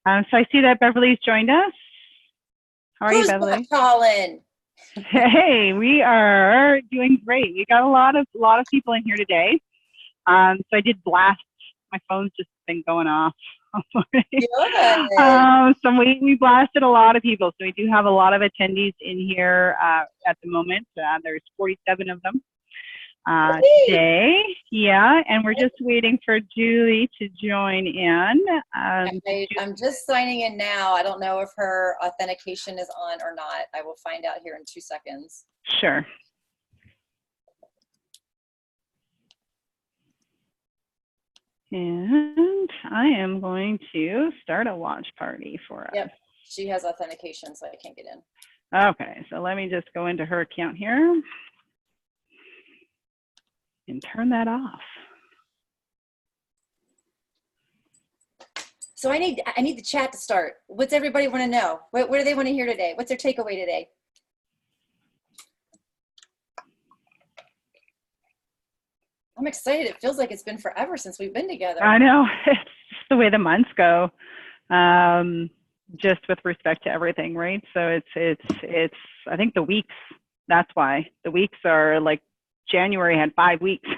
So I see that Beverly's joined us. How are you, Who's not Beverly? calling? Hey, we are doing great. We got a lot of people in here today. So I did blast. My phone's just been going off all morning. Good. So we blasted a lot of people. So we do have a lot of attendees in here at the moment. There's 47 of them Hey. today. Yeah, and we're just waiting for Julie to join in. I'm just signing in now. I don't know if her authentication is on or not. I will find out here in 2 seconds. Sure. And I am going to start a watch party for us. Yep, she has authentication, so I can't get in. Okay, so let me just go into her account here and turn that off. So I need the chat to start. What's everybody want to know? What do they want to hear today? What's their takeaway today? I'm excited. It feels like it's been forever since we've been together. I know. It's just the way the months go, just with respect to everything, right? So it's I think the weeks, that's why. The weeks are like January had 5 weeks.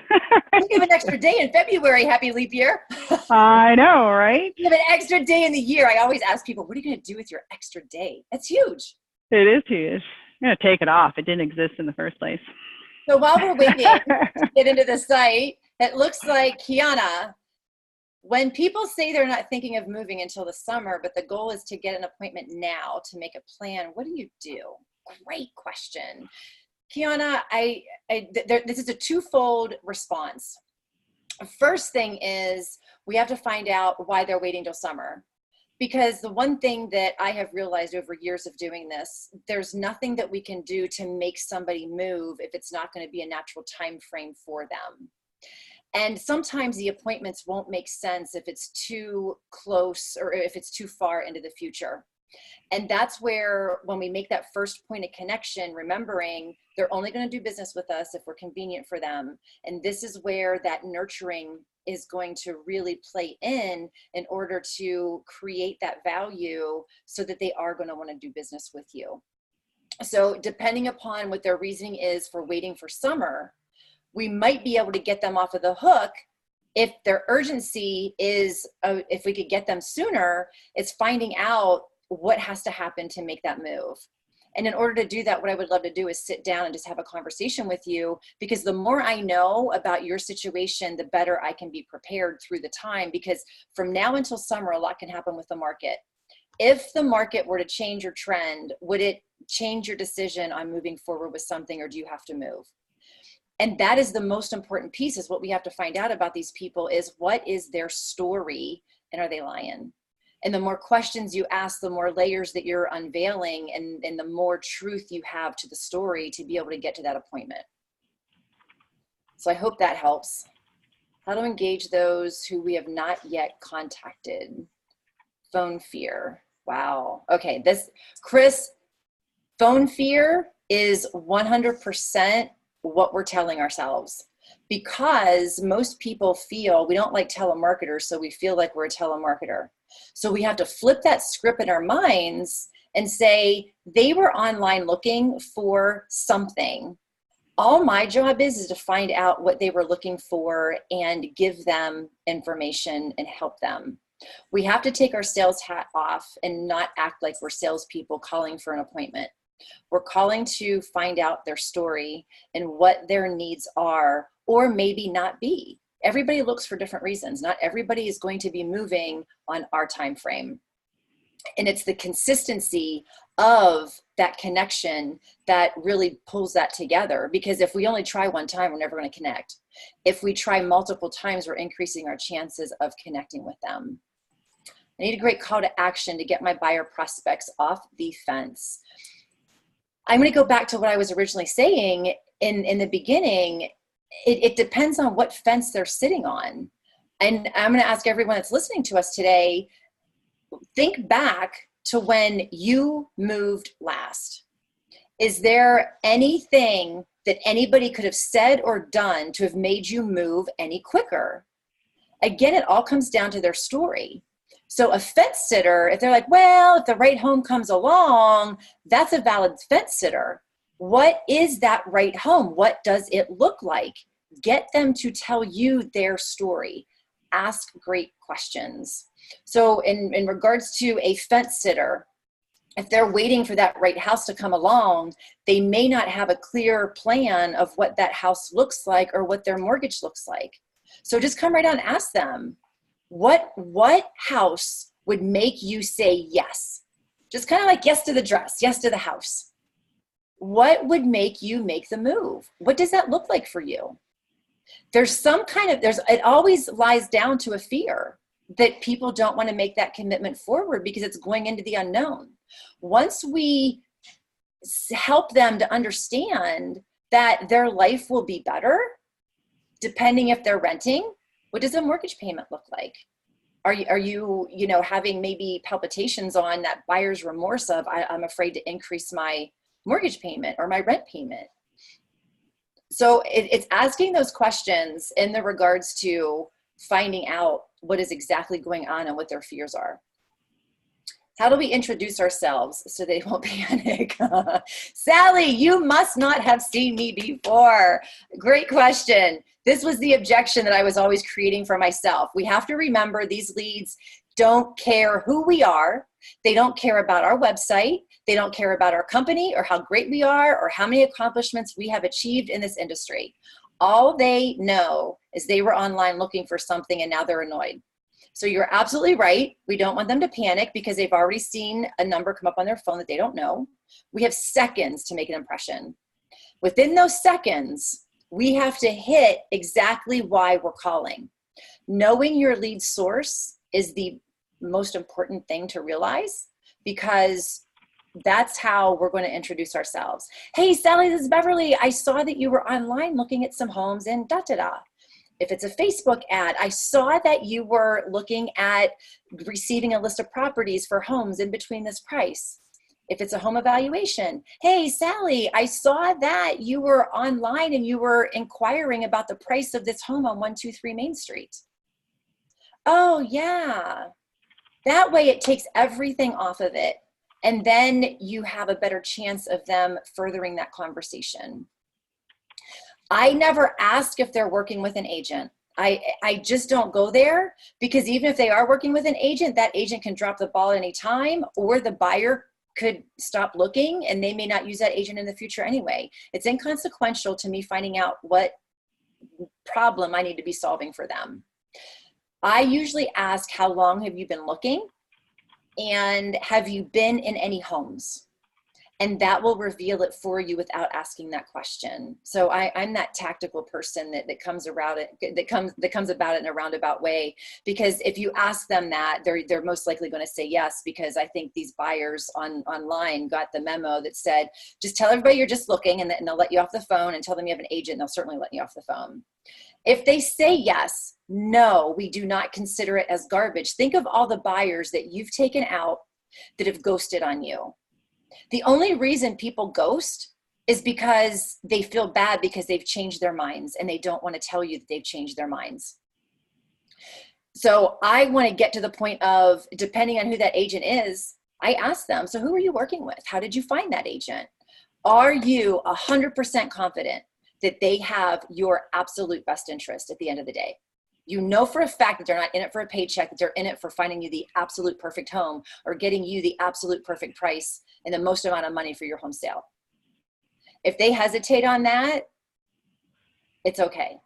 We have an extra day in February. Happy leap year. I know, right? We have an extra day in the year. I always ask people, what are you going to do with your extra day? That's huge. It is huge. I'm going to take it off. It didn't exist in the first place. So while we're waiting to get into the site, it looks like, Kiana, when people say they're not thinking of moving until the summer, but the goal is to get an appointment now to make a plan, what do you do? Great question. Kiana, this is a twofold response. First thing is we have to find out why they're waiting till summer. Because the one thing that I have realized over years of doing this, there's nothing that we can do to make somebody move if it's not going to be a natural time frame for them. And sometimes the appointments won't make sense if it's too close or if it's too far into the future. And that's where, when we make that first point of connection, remembering they're only going to do business with us if we're convenient for them. And this is where that nurturing is going to really play in order to create that value so that they are going to want to do business with you. So depending upon what their reasoning is for waiting for summer, we might be able to get them off of the hook. If their urgency is, if we could get them sooner, it's finding out what has to happen to make that move. And in order to do that, what I would love to do is sit down and just have a conversation with you, because the more I know about your situation, the better I can be prepared through the time, because from now until summer, a lot can happen with the market. If the market were to change your trend, would it change your decision on moving forward with something, or do you have to move? And that is the most important piece, is what we have to find out about these people is, what is their story, and are they lying? And the more questions you ask, the more layers that you're unveiling, and the more truth you have to the story to be able to get to that appointment. So I hope that helps. How to engage those who we have not yet contacted. Phone fear. Wow. Okay, Chris, phone fear is 100% what we're telling ourselves. Because most people feel, we don't like telemarketers, so we feel like we're a telemarketer. So we have to flip that script in our minds and say, they were online looking for something. All my job is to find out what they were looking for and give them information and help them. We have to take our sales hat off and not act like we're salespeople calling for an appointment. We're calling to find out their story and what their needs are, or maybe not be. Everybody looks for different reasons. Not everybody is going to be moving on our time frame. And it's the consistency of that connection that really pulls that together. Because if we only try one time, we're never going to connect. If we try multiple times, we're increasing our chances of connecting with them. I need a great call to action to get my buyer prospects off the fence. I'm going to go back to what I was originally saying in the beginning. It depends on what fence they're sitting on. And I'm going to ask everyone that's listening to us today, think back to when you moved last. Is there anything that anybody could have said or done to have made you move any quicker? Again, it all comes down to their story. So a fence sitter, if they're like, well, if the right home comes along, that's a valid fence sitter. What is that right home? What does it look like? Get them to tell you their story. Ask great questions. So in regards to a fence sitter, if they're waiting for that right house to come along, they may not have a clear plan of what that house looks like or what their mortgage looks like. So just come right on and ask them, what house would make you say yes? Just kind of like yes to the dress, yes to the house. What would make you make the move? What does that look like for you? It always lies down to a fear that people don't want to make that commitment forward because it's going into the unknown. Once we help them to understand that their life will be better, depending if they're renting, what does a mortgage payment look like? Are you having maybe palpitations on that buyer's remorse of I'm afraid to increase my mortgage payment or my rent payment? So it's asking those questions in the regards to finding out what is exactly going on and what their fears are. How do we introduce ourselves so they won't panic? Sally, you must not have seen me before. Great question. This was the objection that I was always creating for myself. We have to remember these leads don't care who we are. They don't care about our website. They don't care about our company or how great we are or how many accomplishments we have achieved in this industry. All they know is they were online looking for something and now they're annoyed. So you're absolutely right. We don't want them to panic because they've already seen a number come up on their phone that they don't know. We have seconds to make an impression. Within those seconds, we have to hit exactly why we're calling. Knowing your lead source is the most important thing to realize because that's how we're going to introduce ourselves. Hey, Sally, this is Beverly. I saw that you were online looking at some homes in da-da-da. If it's a Facebook ad, I saw that you were looking at receiving a list of properties for homes in between this price. If it's a home evaluation, hey, Sally, I saw that you were online and you were inquiring about the price of this home on 123 Main Street. Oh, yeah. That way it takes everything off of it. And then you have a better chance of them furthering that conversation. I never ask if they're working with an agent. I just don't go there because even if they are working with an agent, that agent can drop the ball at any time or the buyer could stop looking and they may not use that agent in the future anyway. It's inconsequential to me finding out what problem I need to be solving for them. I usually ask, how long have you been looking? And have you been in any homes? And that will reveal it for you without asking that question. So I'm that tactical person that comes around it, that comes about it in a roundabout way. Because if you ask them that, they're most likely going to say yes. Because I think these buyers online got the memo that said, just tell everybody you're just looking, and they'll let you off the phone, and tell them you have an agent, and they'll certainly let you off the phone. If they say yes, no, we do not consider it as garbage. Think of all the buyers that you've taken out that have ghosted on you. The only reason people ghost is because they feel bad because they've changed their minds and they don't want to tell you that they've changed their minds. So I want to get to the point of, depending on who that agent is, I ask them, so who are you working with? How did you find that agent? Are you 100% confident that they have your absolute best interest at the end of the day? You know for a fact that they're not in it for a paycheck, that they're in it for finding you the absolute perfect home or getting you the absolute perfect price and the most amount of money for your home sale. If they hesitate on that, it's okay.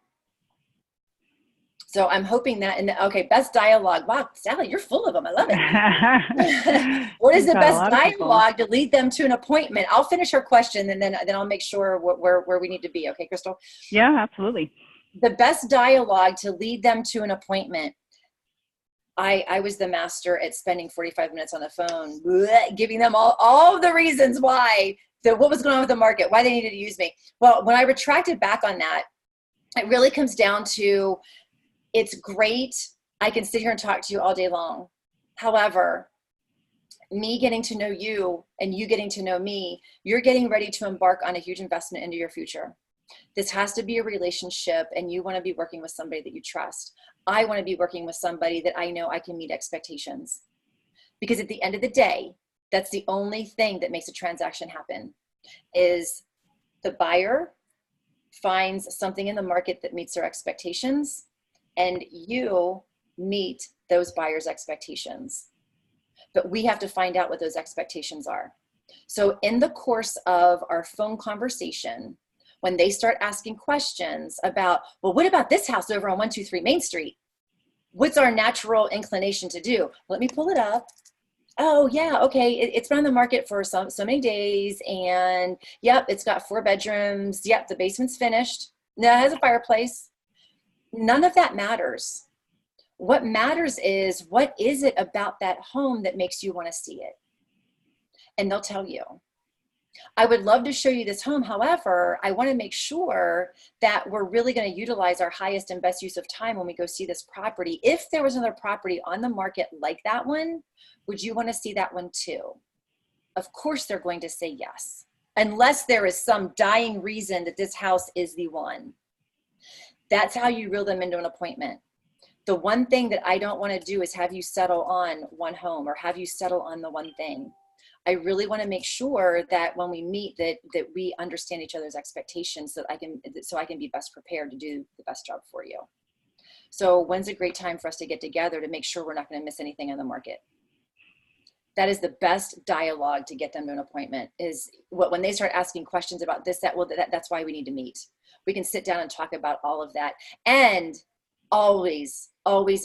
So I'm hoping that, and okay, best dialogue. Wow, Sally, you're full of them. I love it. What is the best dialogue to lead them to an appointment? I'll finish her question and then I'll make sure where we need to be. Okay, Crystal? Yeah, absolutely. The best dialogue to lead them to an appointment. I was the master at spending 45 minutes on the phone, giving them all the reasons why, what was going on with the market, why they needed to use me. Well, when I retracted back on that, it really comes down to, it's great. I can sit here and talk to you all day long. However, me getting to know you and you getting to know me, you're getting ready to embark on a huge investment into your future. This has to be a relationship, and you want to be working with somebody that you trust. I want to be working with somebody that I know I can meet expectations. Because at the end of the day, that's the only thing that makes a transaction happen, is the buyer finds something in the market that meets their expectations, and you meet those buyers' expectations. But we have to find out what those expectations are. So in the course of our phone conversation, when they start asking questions about, well, what about this house over on 123 Main Street? What's our natural inclination to do? Let me pull it up. Oh yeah, okay, it's been on the market for so many days, and yep, it's got 4 bedrooms. Yep, the basement's finished. No, it has a fireplace. None of that matters. What matters is, what is it about that home that makes you want to see it? And they'll tell you. I would love to show you this home. However, I want to make sure that we're really going to utilize our highest and best use of time when we go see this property. If there was another property on the market like that one, would you want to see that one too? Of course, they're going to say yes, unless there is some dying reason that this house is the one. That's how you reel them into an appointment. The one thing that I don't want to do is have you settle on one home or have you settle on the one thing. I really want to make sure that when we meet that we understand each other's expectations, so I can be best prepared to do the best job for you. So when's a great time for us to get together to make sure we're not going to miss anything on the market? That is the best dialogue to get them to an appointment, is when they start asking questions about this, that, well, that's why we need to meet. We can sit down and talk about all of that. And always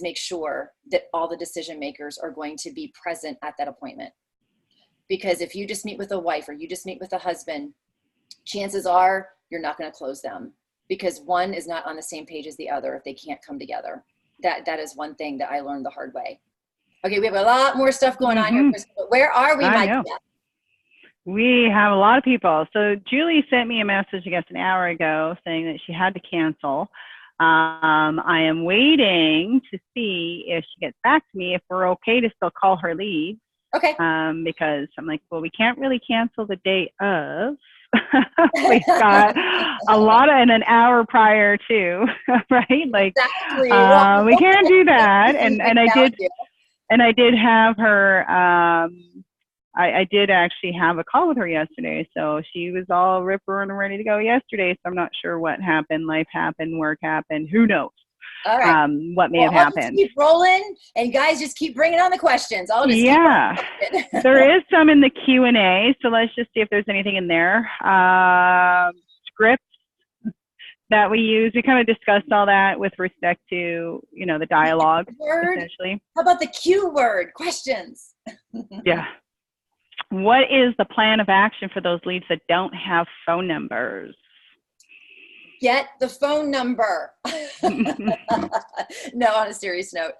make sure that all the decision makers are going to be present at that appointment. Because if you just meet with a wife or you just meet with a husband, chances are you're not going to close them, because one is not on the same page as the other if they can't come together. That is one thing that I learned the hard way. Okay, we have a lot more stuff going on here, Chris, but where are we, Mike? We have a lot of people. So Julie sent me a message, I guess, an hour ago saying that she had to cancel. I am waiting to see if she gets back to me, if we're okay to still call her leads. Okay. Because I'm like, well, we can't really cancel the day of. We've got a lot of, and an hour prior to, right? Like, exactly. We can't do that. And I did have her, I did actually have a call with her yesterday. So she was all ripper and ready to go yesterday. So I'm not sure what happened. Life happened, work happened, who knows? All right. What may have happened. Keep rolling, and guys, just keep bringing on the questions. I'll just keep there is some in the Q&A, so let's just see if there's anything in there. Scripts that we use, we kind of discussed all that with respect to, the dialogue, essentially. How about the Q word questions? Yeah. What is the plan of action for those leads that don't have phone numbers? Get the phone number. No, on a serious note,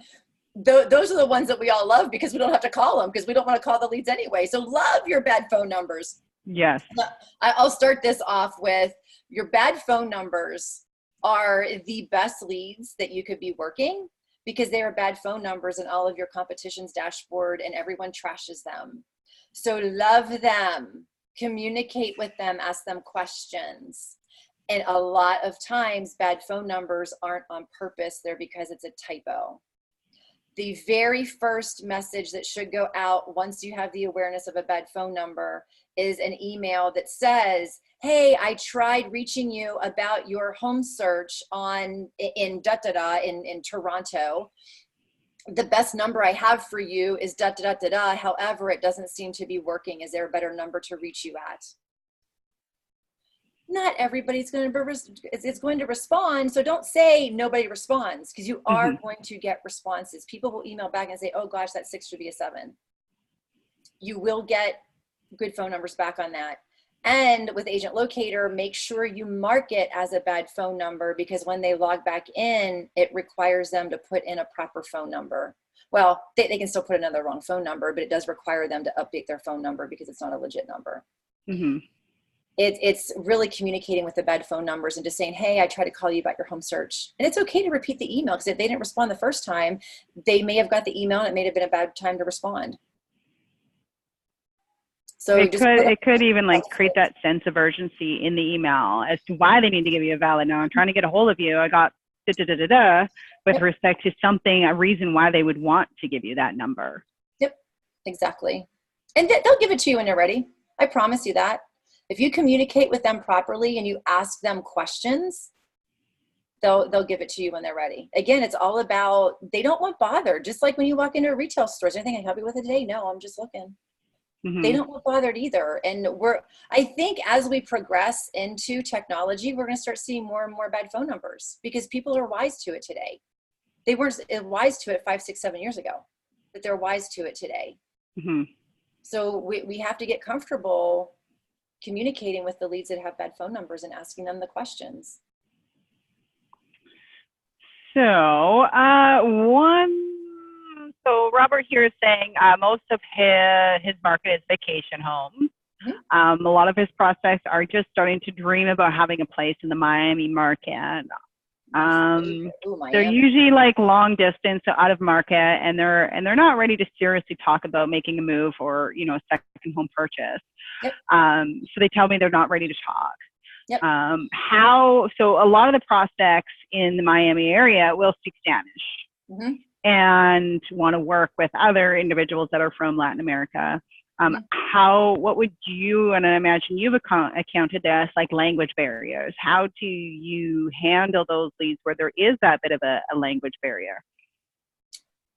those are the ones that we all love, because we don't have to call them, because we don't want to call the leads anyway. So love your bad phone numbers. Yes. I'll start this off with, your bad phone numbers are the best leads that you could be working, because they are bad phone numbers in all of your competition's dashboard, and everyone trashes them. So love them, communicate with them, ask them questions. And a lot of times bad phone numbers aren't on purpose, they're because it's a typo. The very first message that should go out once you have the awareness of a bad phone number is an email that says, hey, I tried reaching you about your home search in Toronto. The best number I have for you is however, it doesn't seem to be working. Is there a better number to reach you at? Not everybody's going to respond. So don't say nobody responds, because you are going to get responses. People will email back and say, oh gosh, that 6 should be a 7. You will get good phone numbers back on that. And with Agent Locator, make sure you mark it as a bad phone number, because when they log back in, it requires them to put in a proper phone number. Well, they can still put another wrong phone number, but it does require them to update their phone number, because it's not a legit number. It's really communicating with the bad phone numbers and just saying, hey, I tried to call you about your home search. And it's okay to repeat the email, because if they didn't respond the first time, they may have got the email and it may have been a bad time to respond. So it could even like create that sense of urgency in the email as to why they need to give you a valid. Now I'm trying to get a hold of you. I got with respect to something, a reason why they would want to give you that number. Yep. Exactly. And they'll give it to you when they're ready. I promise you that. If you communicate with them properly and you ask them questions, they'll give it to you when they're ready. Again, it's all about, they don't want bothered. Just like when you walk into a retail store, is there anything I can help you with it today? No, I'm just looking. They don't want bothered either. And I think as we progress into technology, we're going to start seeing more and more bad phone numbers because people are wise to it today. They weren't wise to it 5, 6, 7 years ago, but they're wise to it today. So we have to get comfortable communicating with the leads that have bad phone numbers and asking them the questions. So so Robert here is saying most of his market is vacation homes. A lot of his prospects are just starting to dream about having a place in the Miami market. They're usually like long distance, so out of market, and they're not ready to seriously talk about making a move or, you know, a second home purchase. So they tell me they're not ready to talk. So a lot of the prospects in the Miami area will speak Spanish and want to work with other individuals that are from Latin America. What would you, and I imagine you've accounted this, like language barriers, how do you handle those leads where there is that bit of a language barrier?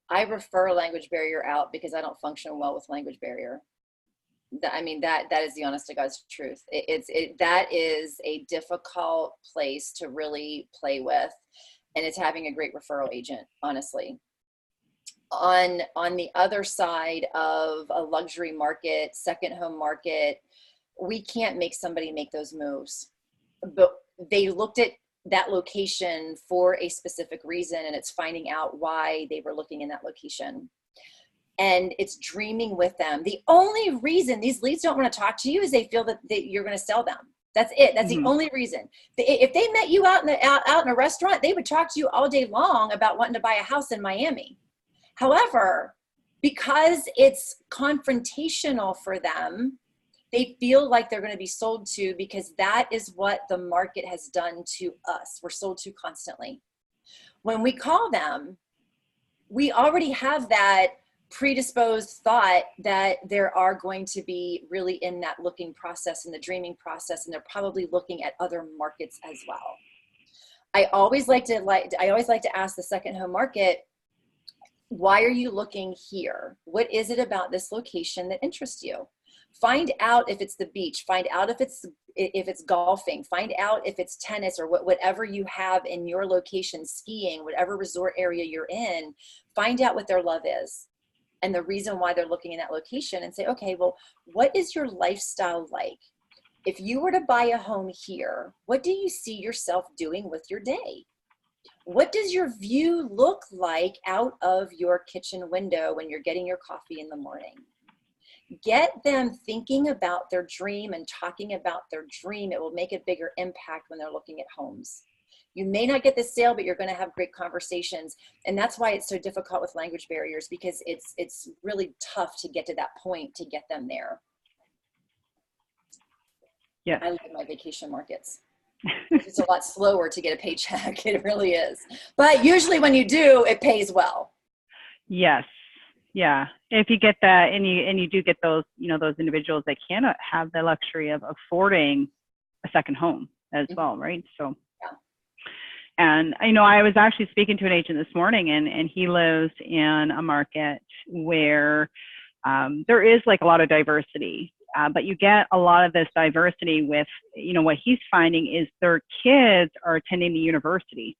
I refer a language barrier out because I don't function well with language barrier. I mean, that is the honest to God's truth. That is a difficult place to really play with, and it's having a great referral agent, honestly. On the other side of a luxury market, second home market, we can't make somebody make those moves. But they looked at that location for a specific reason, and it's finding out why they were looking in that location. And it's dreaming with them. The only reason these leads don't want to talk to you is they feel that you're going to sell them. That's it. That's the only reason. If they met you out in a restaurant, they would talk to you all day long about wanting to buy a house in Miami. However, because it's confrontational for them, they feel like they're going to be sold to, because that is what the market has done to us. We're sold to constantly. When we call them, we already have that predisposed thought that there are going to be really in that looking process and the dreaming process, and they're probably looking at other markets as well. I always like to ask the second home market, why are you looking here? What is it about this location that interests you? Find out if it's the beach, find out if it's golfing, find out if it's tennis or whatever you have in your location, skiing, whatever resort area you're in. Find out what their love is and the reason why they're looking in that location, and say, okay, well, what is your lifestyle like? If you were to buy a home here, what do you see yourself doing with your day? What does your view look like out of your kitchen window when you're getting your coffee in the morning? Get them thinking about their dream and talking about their dream. It will make a bigger impact when they're looking at homes. You may not get the sale, but you're going to have great conversations. And that's why it's so difficult with language barriers, because it's really tough to get to that point to get them there. Yeah. I love my vacation markets. It's a lot slower to get a paycheck. It really is. But usually when you do, it pays well. Yes. Yeah. If you get that, and you do get those, you know, those individuals that cannot have the luxury of affording a second home as well, right? So, yeah. And, you know, I was actually speaking to an agent this morning, and he lives in a market where there is like a lot of diversity. But you get a lot of this diversity with, you know, what he's finding is their kids are attending the university.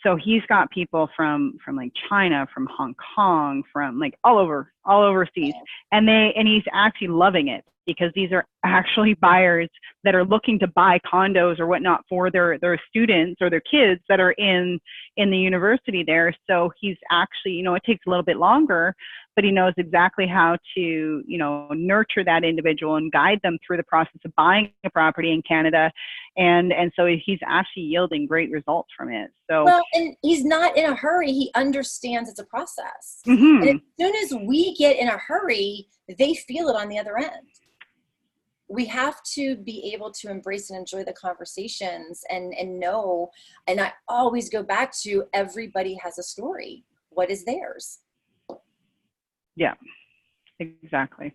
So he's got people from like China, from Hong Kong, from like all overseas, and he's actually loving it, because these are actually buyers that are looking to buy condos or whatnot for their students or their kids that are in the university there. So he's actually, you know, it takes a little bit longer, but he knows exactly how to, you know, nurture that individual and guide them through the process of buying a property in Canada. And so he's actually yielding great results from it. So, well, and he's not in a hurry. He understands it's a process. And as soon as we get in a hurry, they feel it on the other end. We have to be able to embrace and enjoy the conversations and know, and I always go back to, everybody has a story. What is theirs? Yeah, Exactly.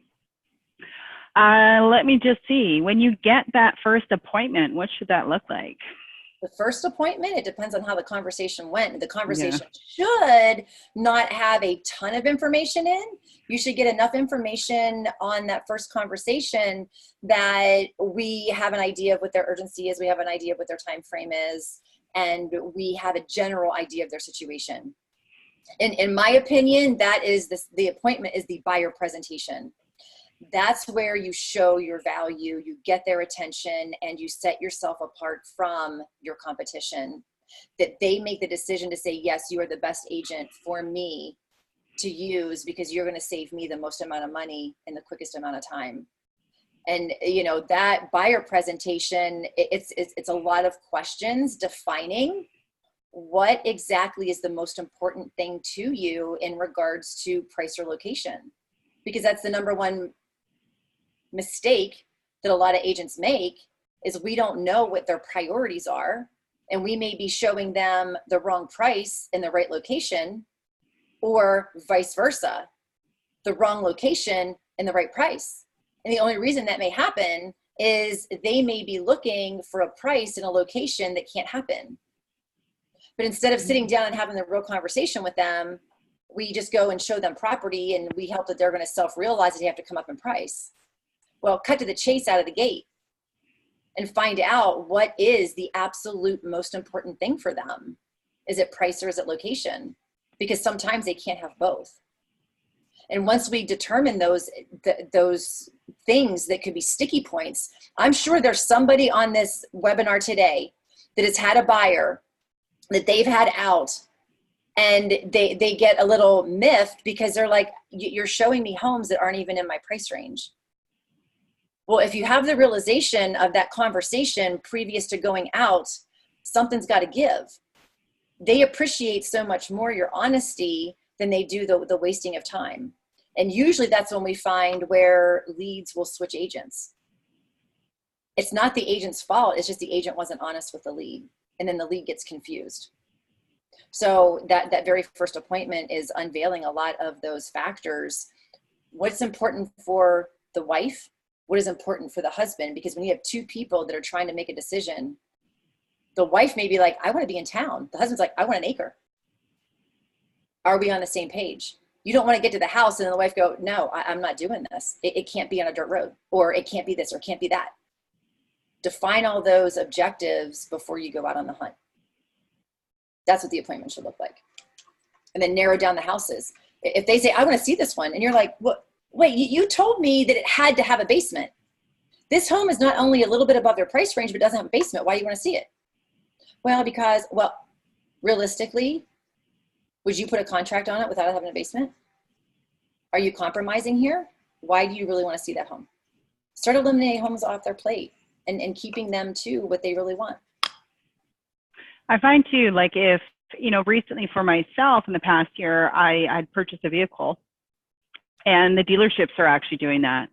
Let me just see. When you get that first appointment, what should that look like? The first appointment, it depends on how the conversation went. The conversation Yeah. should not have a ton of information in. You should get enough information on that first conversation that we have an idea of what their urgency is, we have an idea of what their time frame is, and we have a general idea of their situation. In my opinion, that is the appointment is the buyer presentation. That's where you show your value, you get their attention, and you set yourself apart from your competition. That they make the decision to say, yes, you are the best agent for me to use because you're going to save me the most amount of money in the quickest amount of time. And you know, that buyer presentation, it's a lot of questions defining what exactly is the most important thing to you in regards to price or location, because that's the number one mistake that a lot of agents make is we don't know what their priorities are, and we may be showing them the wrong price in the right location, or vice versa, the wrong location and the right price. And the only reason that may happen is they may be looking for a price in a location that can't happen. But instead of sitting down and having the real conversation with them, we just go and show them property, and we hope that they're going to self-realize that they have to come up in price. Well, cut to the chase out of the gate and find out what is the absolute most important thing for them. Is it price or is it location? Because sometimes they can't have both. And once we determine those things that could be sticky points, I'm sure there's somebody on this webinar today that has had a buyer that they've had out, and they get a little miffed because they're like, you're showing me homes that aren't even in my price range. Well, if you have the realization of that conversation previous to going out, something's got to give. They appreciate so much more your honesty than they do the wasting of time. And usually that's when we find where leads will switch agents. It's not the agent's fault. It's just the agent wasn't honest with the lead. And then the lead gets confused. So that very first appointment is unveiling a lot of those factors. What's important for the wife? What is important for the husband? Because when you have two people that are trying to make a decision, the wife may be like, I want to be in town. The husband's like, I want an acre. Are we on the same page? You don't want to get to the house and then the wife go, no, I'm not doing this. It can't be on a dirt road, or it can't be this, or it can't be that. Define all those objectives before you go out on the hunt. That's what the appointment should look like. And then narrow down the houses. If they say, I want to see this one, and you're like, what? Wait, you told me that it had to have a basement. This home is not only a little bit above their price range, but doesn't have a basement. Why do you want to see it? Well, because, realistically, would you put a contract on it without having a basement? Are you compromising here? Why do you really want to see that home? Start eliminating homes off their plate and keeping them to what they really want. I find too, like if, recently for myself in the past year, I'd purchased a vehicle, and the dealerships are actually doing that.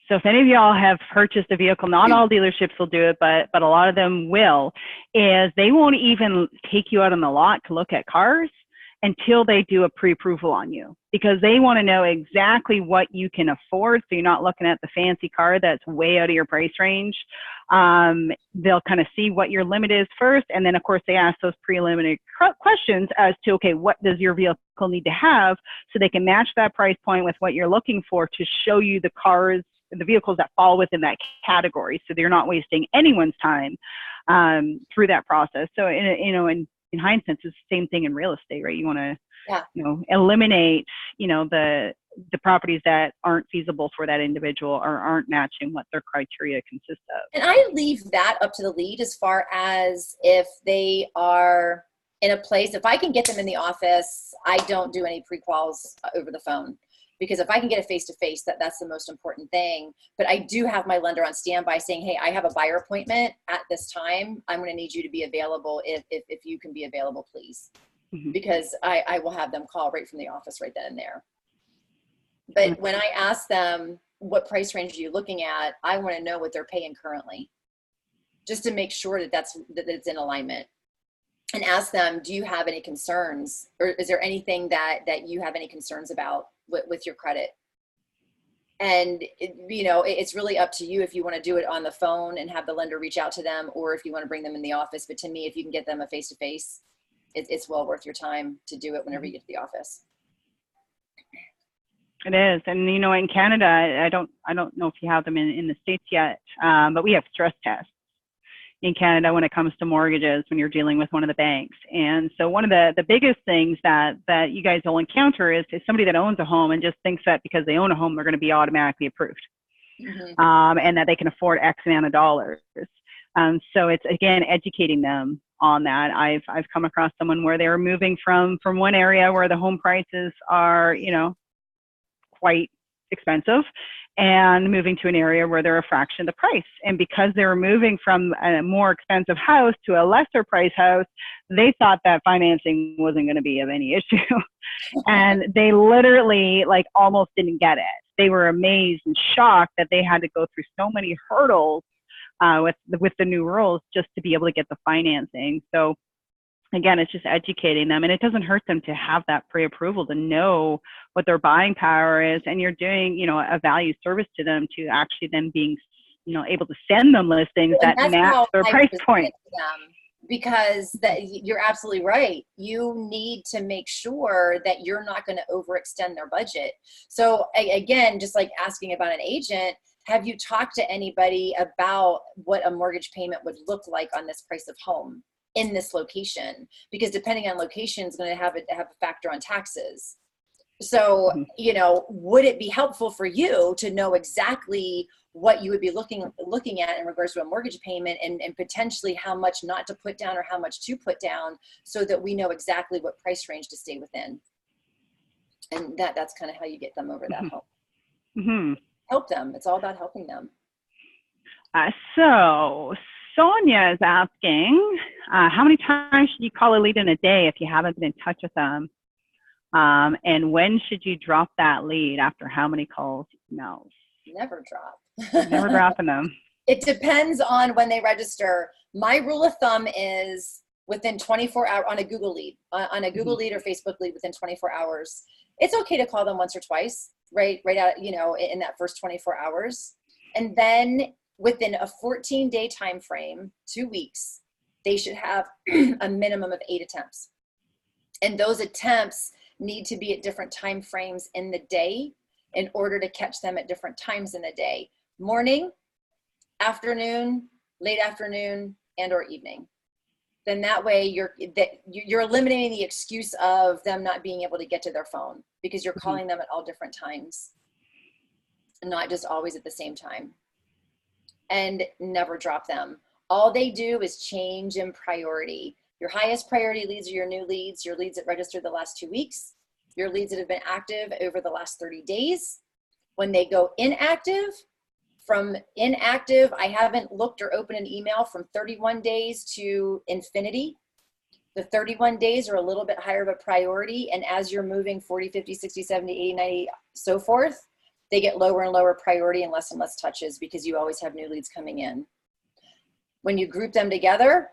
So if any of y'all have purchased a vehicle, not all dealerships will do it, but a lot of them will, is they won't even take you out on the lot to look at cars until they do a pre-approval on you, because they want to know exactly what you can afford. So you're not looking at the fancy car that's way out of your price range. They'll kind of see what your limit is first. And then of course they ask those preliminary questions as to, okay, what does your vehicle need to have, so they can match that price point with what you're looking for to show you the cars, the vehicles that fall within that category. So they're not wasting anyone's time through that process. So, in hindsight, it's the same thing in real estate, right? You want to, eliminate, the properties that aren't feasible for that individual or aren't matching what their criteria consist of. And I leave that up to the lead as far as if they are in a place, if I can get them in the office, I don't do any pre-quals over the phone. Because if I can get a face-to-face, that's the most important thing. But I do have my lender on standby saying, hey, I have a buyer appointment at this time. I'm going to need you to be available if you can be available, please. Mm-hmm. Because I will have them call right from the office right then and there. But mm-hmm. when I ask them, what price range are you looking at? I want to know what they're paying currently, just to make sure that it's in alignment. And ask them, do you have any concerns? Or is there anything that you have any concerns about with your credit? And it's really up to you if you want to do it on the phone and have the lender reach out to them, or if you want to bring them in the office. But to me, if you can get them a face-to-face, it's well worth your time to do it whenever you get to the office. It is. And, in Canada, I don't know if you have them in the States yet, but we have stress tests in Canada when it comes to mortgages when you're dealing with one of the banks. And so one of the biggest things that you guys will encounter is somebody that owns a home and just thinks that because they own a home, they're going to be automatically approved, and that they can afford X amount of dollars. So it's, again, educating them on that. I've come across someone where they were moving from one area where the home prices are, quite expensive, and moving to an area where they're a fraction of the price. And because they were moving from a more expensive house to a lesser price house, they thought that financing wasn't going to be of any issue. And they literally almost didn't get it. They were amazed and shocked that they had to go through so many hurdles with the new rules just to be able to get the financing. So again, it's just educating them, and it doesn't hurt them to have that pre-approval, to know what their buying power is, and you're doing, a value service to them to actually then being, able to send them listings that match their price point. Because you're absolutely right. You need to make sure that you're not going to overextend their budget. So again, just like asking about an agent, have you talked to anybody about what a mortgage payment would look like on this price of home in this location? Because depending on location is going to have a factor on taxes. So, would it be helpful for you to know exactly what you would be looking at in regards to a mortgage payment, and potentially how much not to put down or how much to put down, so that we know exactly what price range to stay within? And that's kind of how you get them over that hump. Mm-hmm. Help them. It's all about helping them. So Sonia is asking, how many times should you call a lead in a day if you haven't been in touch with them? And when should you drop that lead? After how many calls? No. Never drop. Never dropping them. It depends on when they register. My rule of thumb is within 24 hours on a Google lead, on a Google lead or Facebook lead within 24 hours. It's okay to call them once or twice, right out, in that first 24 hours. And then within a 14-day time frame, 2 weeks, they should have a minimum of 8 attempts. And those attempts need to be at different time frames in the day in order to catch them at different times in the day: morning, afternoon, late afternoon, and or evening. Then that way you're eliminating the excuse of them not being able to get to their phone, because you're calling them at all different times and not just always at the same time. And never drop them. All they do is change in priority. Your highest priority leads are your new leads, your leads that registered the last 2 weeks, your leads that have been active over the last 30 days. When they go inactive, from inactive, I haven't looked or opened an email, from 31 days to infinity. The 31 days are a little bit higher of a priority. And as you're moving 40, 50, 60, 70, 80, 90, so forth, they get lower and lower priority and less touches, because you always have new leads coming in. When you group them together,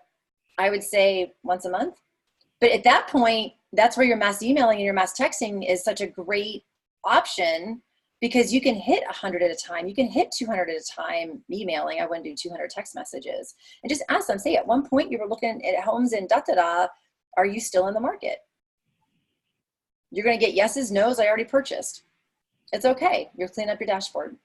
I would say once a month. But at that point, that's where your mass emailing and your mass texting is such a great option, because you can hit 100 at a time. You can hit 200 at a time emailing. I wouldn't do 200 text messages. And just ask them, say, at one point you were looking at homes in da-da-da. Are you still in the market? You're going to get yeses, nos, I already purchased. It's okay. You're cleaning up your dashboard.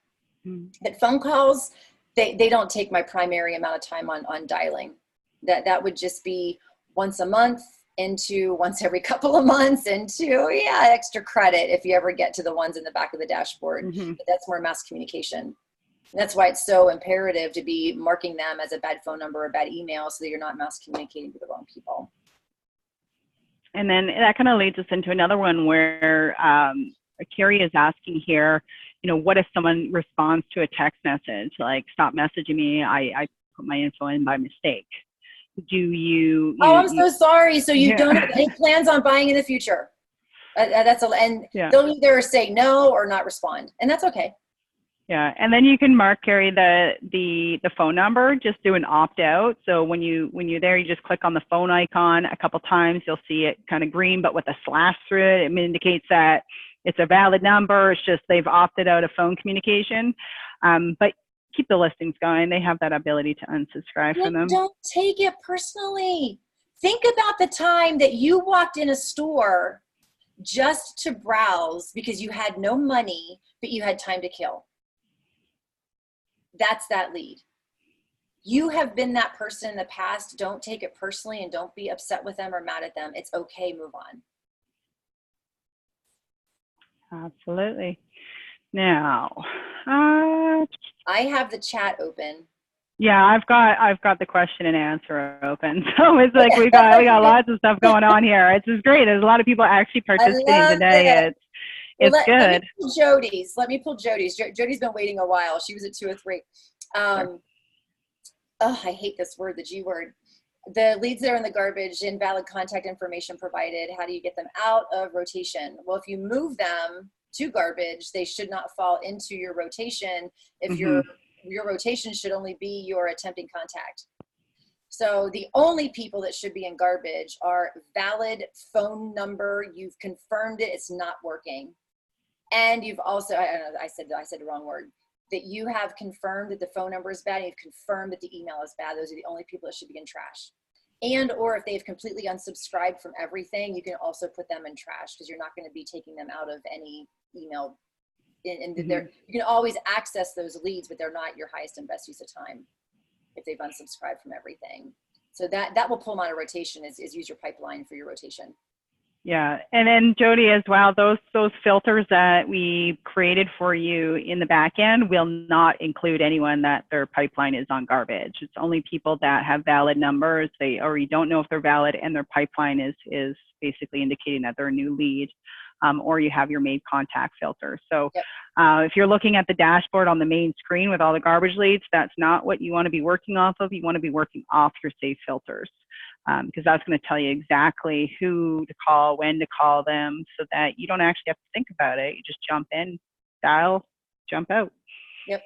But phone calls, they don't take my primary amount of time on dialing. That would just be once a month, into once every couple of months, into extra credit if you ever get to the ones in the back of the dashboard. But that's more mass communication. That's why it's so imperative to be marking them as a bad phone number or bad email, so that you're not mass communicating to the wrong people. And then that kind of leads us into another one where Carrie is asking here, what if someone responds to a text message like, stop messaging me, I put my info in by mistake? Do you I'm so sorry. So you don't have any plans on buying in the future? They'll either say no or not respond, and that's okay. Yeah, and then you can mark, Carrie, the phone number. Just do an opt out. So when you're there, you just click on the phone icon a couple times. You'll see it kind of green, but with a slash through it. It indicates that it's a valid number. It's just they've opted out of phone communication. But keep the listings going. They have that ability to unsubscribe from them. Don't take it personally. Think about the time that you walked in a store just to browse because you had no money, but you had time to kill. That's that lead. You have been that person in the past. Don't take it personally and don't be upset with them or mad at them. It's okay. Move on. Absolutely. Now, I have the chat open. Yeah, I've got the question and answer open. So it's like we got lots of stuff going on here. It's just great. There's a lot of people actually participating today. It's good. Let me pull Jody's. Jody's been waiting a while. She was at 203. Oh, I hate this word, the G word. The leads that are in the garbage, invalid contact information provided. How do you get them out of rotation? Well, if you move them to garbage, they should not fall into your rotation. If your rotation should only be your attempting contact. So the only people that should be in garbage are valid phone number. You've confirmed it. It's not working. And you've also, I don't know, I said the wrong word, that you have confirmed that the phone number is bad and you've confirmed that the email is bad. Those are the only people that should be in trash. And, or if they've completely unsubscribed from everything, you can also put them in trash because you're not going to be taking them out of any email. And you can always access those leads, but they're not your highest and best use of time if they've unsubscribed from everything. So that will pull them out of rotation is use your pipeline for your rotation. Yeah, and then Jody as well, those filters that we created for you in the back end will not include anyone that their pipeline is on garbage. It's only people that have valid numbers. They already don't know if they're valid and their pipeline is basically indicating that they're a new lead. Or you have your made contact filter. So if you're looking at the dashboard on the main screen with all the garbage leads, that's not what you want to be working off of. You want to be working off your save filters because that's going to tell you exactly who to call, when to call them, so that you don't actually have to think about it. You just jump in, dial, jump out. Yep.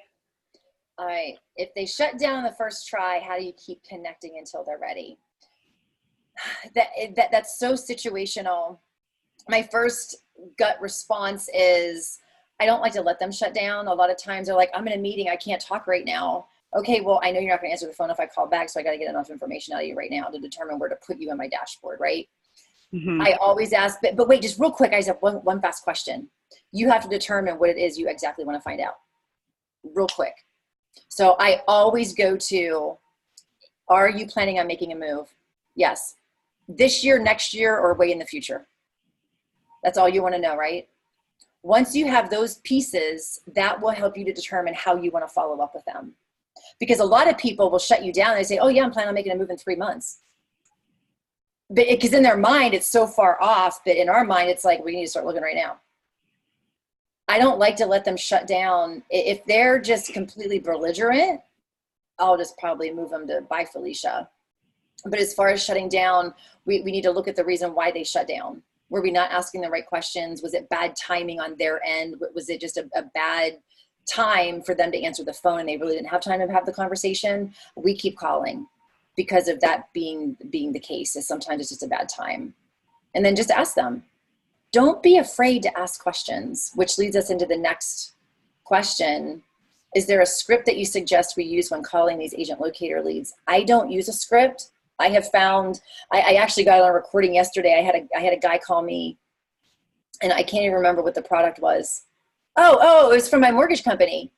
All right. If they shut down the first try, how do you keep connecting until they're ready? That's so situational. My first gut response is I don't like to let them shut down. A lot of times they're like, I'm in a meeting. I can't talk right now. Okay, well, I know you're not going to answer the phone if I call back, so I got to get enough information out of you right now to determine where to put you in my dashboard, right? I always ask, but wait, just real quick, I just have one fast question. You have to determine what it is you exactly want to find out. Real quick. So I always go to, are you planning on making a move? Yes. This year, next year, or way in the future? That's all you want to know, right? Once you have those pieces, that will help you to determine how you want to follow up with them. Because a lot of people will shut you down and they say, oh yeah, I'm planning on making a move in 3 months. But because in their mind, it's so far off, but in our mind, it's like, we need to start looking right now. I don't like to let them shut down. If they're just completely belligerent, I'll just probably move them to bye, Felicia. But as far as shutting down, we need to look at the reason why they shut down. Were we not asking the right questions? Was it bad timing on their end? Was it just a bad time for them to answer the phone and they really didn't have time to have the conversation? We keep calling because of that being the case. Is sometimes it's just a bad time. And then just ask them. Don't be afraid to ask questions, which leads us into the next question. Is there a script that you suggest we use when calling these agent locator leads? I don't use a script. I have found, I actually got on a recording yesterday. I had a guy call me and I can't even remember what the product was. Oh, it was from my mortgage company.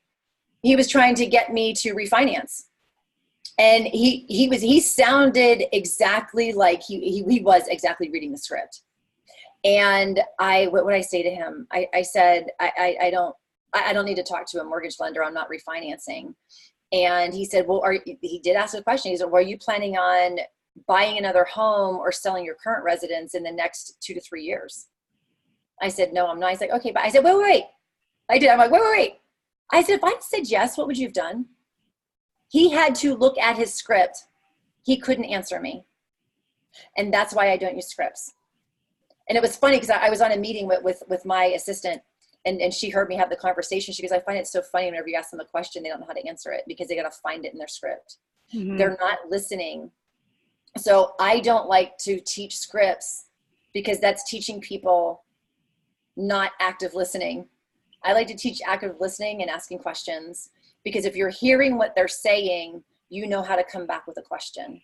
He was trying to get me to refinance. And he sounded exactly like he was exactly reading the script. And what would I say to him? I said, I don't need to talk to a mortgage lender. I'm not refinancing. And he said, well, he did ask a question. He said, well, are you planning on buying another home or selling your current residence in the next 2 to 3 years? I said, no, I'm not. He's like, okay, but I said, wait. I did. I'm like, wait. I said, if I said yes, what would you have done? He had to look at his script. He couldn't answer me. And that's why I don't use scripts. And it was funny because I was on a meeting with my assistant and she heard me have the conversation. She goes, I find it so funny whenever you ask them a question, they don't know how to answer it because they got to find it in their script. They're not listening. So I don't like to teach scripts because that's teaching people not active listening. I like to teach active listening and asking questions, because if you're hearing what they're saying, you know how to come back with a question.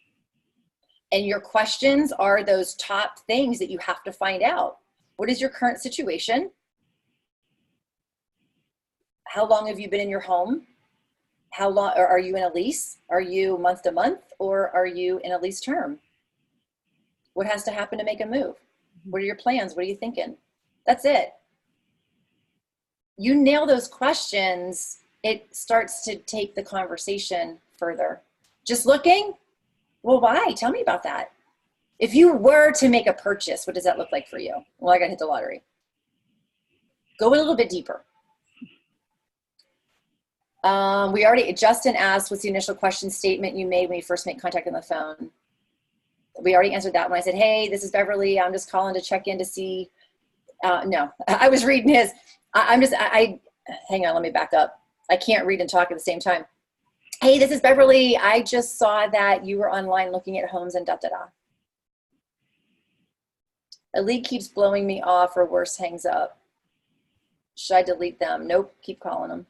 And your questions are those top things that you have to find out. What is your current situation? How long have you been in your home? How long, or are you in a lease? Are you month to month, or are you in a lease term? What has to happen to make a move? What are your plans? What are you thinking? That's it. You nail those questions, it starts to take the conversation further. Just looking? Well, why? Tell me about that. If you were to make a purchase, what does that look like for you? Well, I got to hit the lottery. Go a little bit deeper. Justin asked, what's the initial question statement you made when you first made contact on the phone? We already answered that when I said, hey, this is Beverly. I'm just calling to check in to see. No, I was reading his. Hang on, let me back up. I can't read and talk at the same time. Hey, this is Beverly. I just saw that you were online looking at homes and da-da-da. A lead keeps blowing me off, or worse, hangs up. Should I delete them? Nope, keep calling them.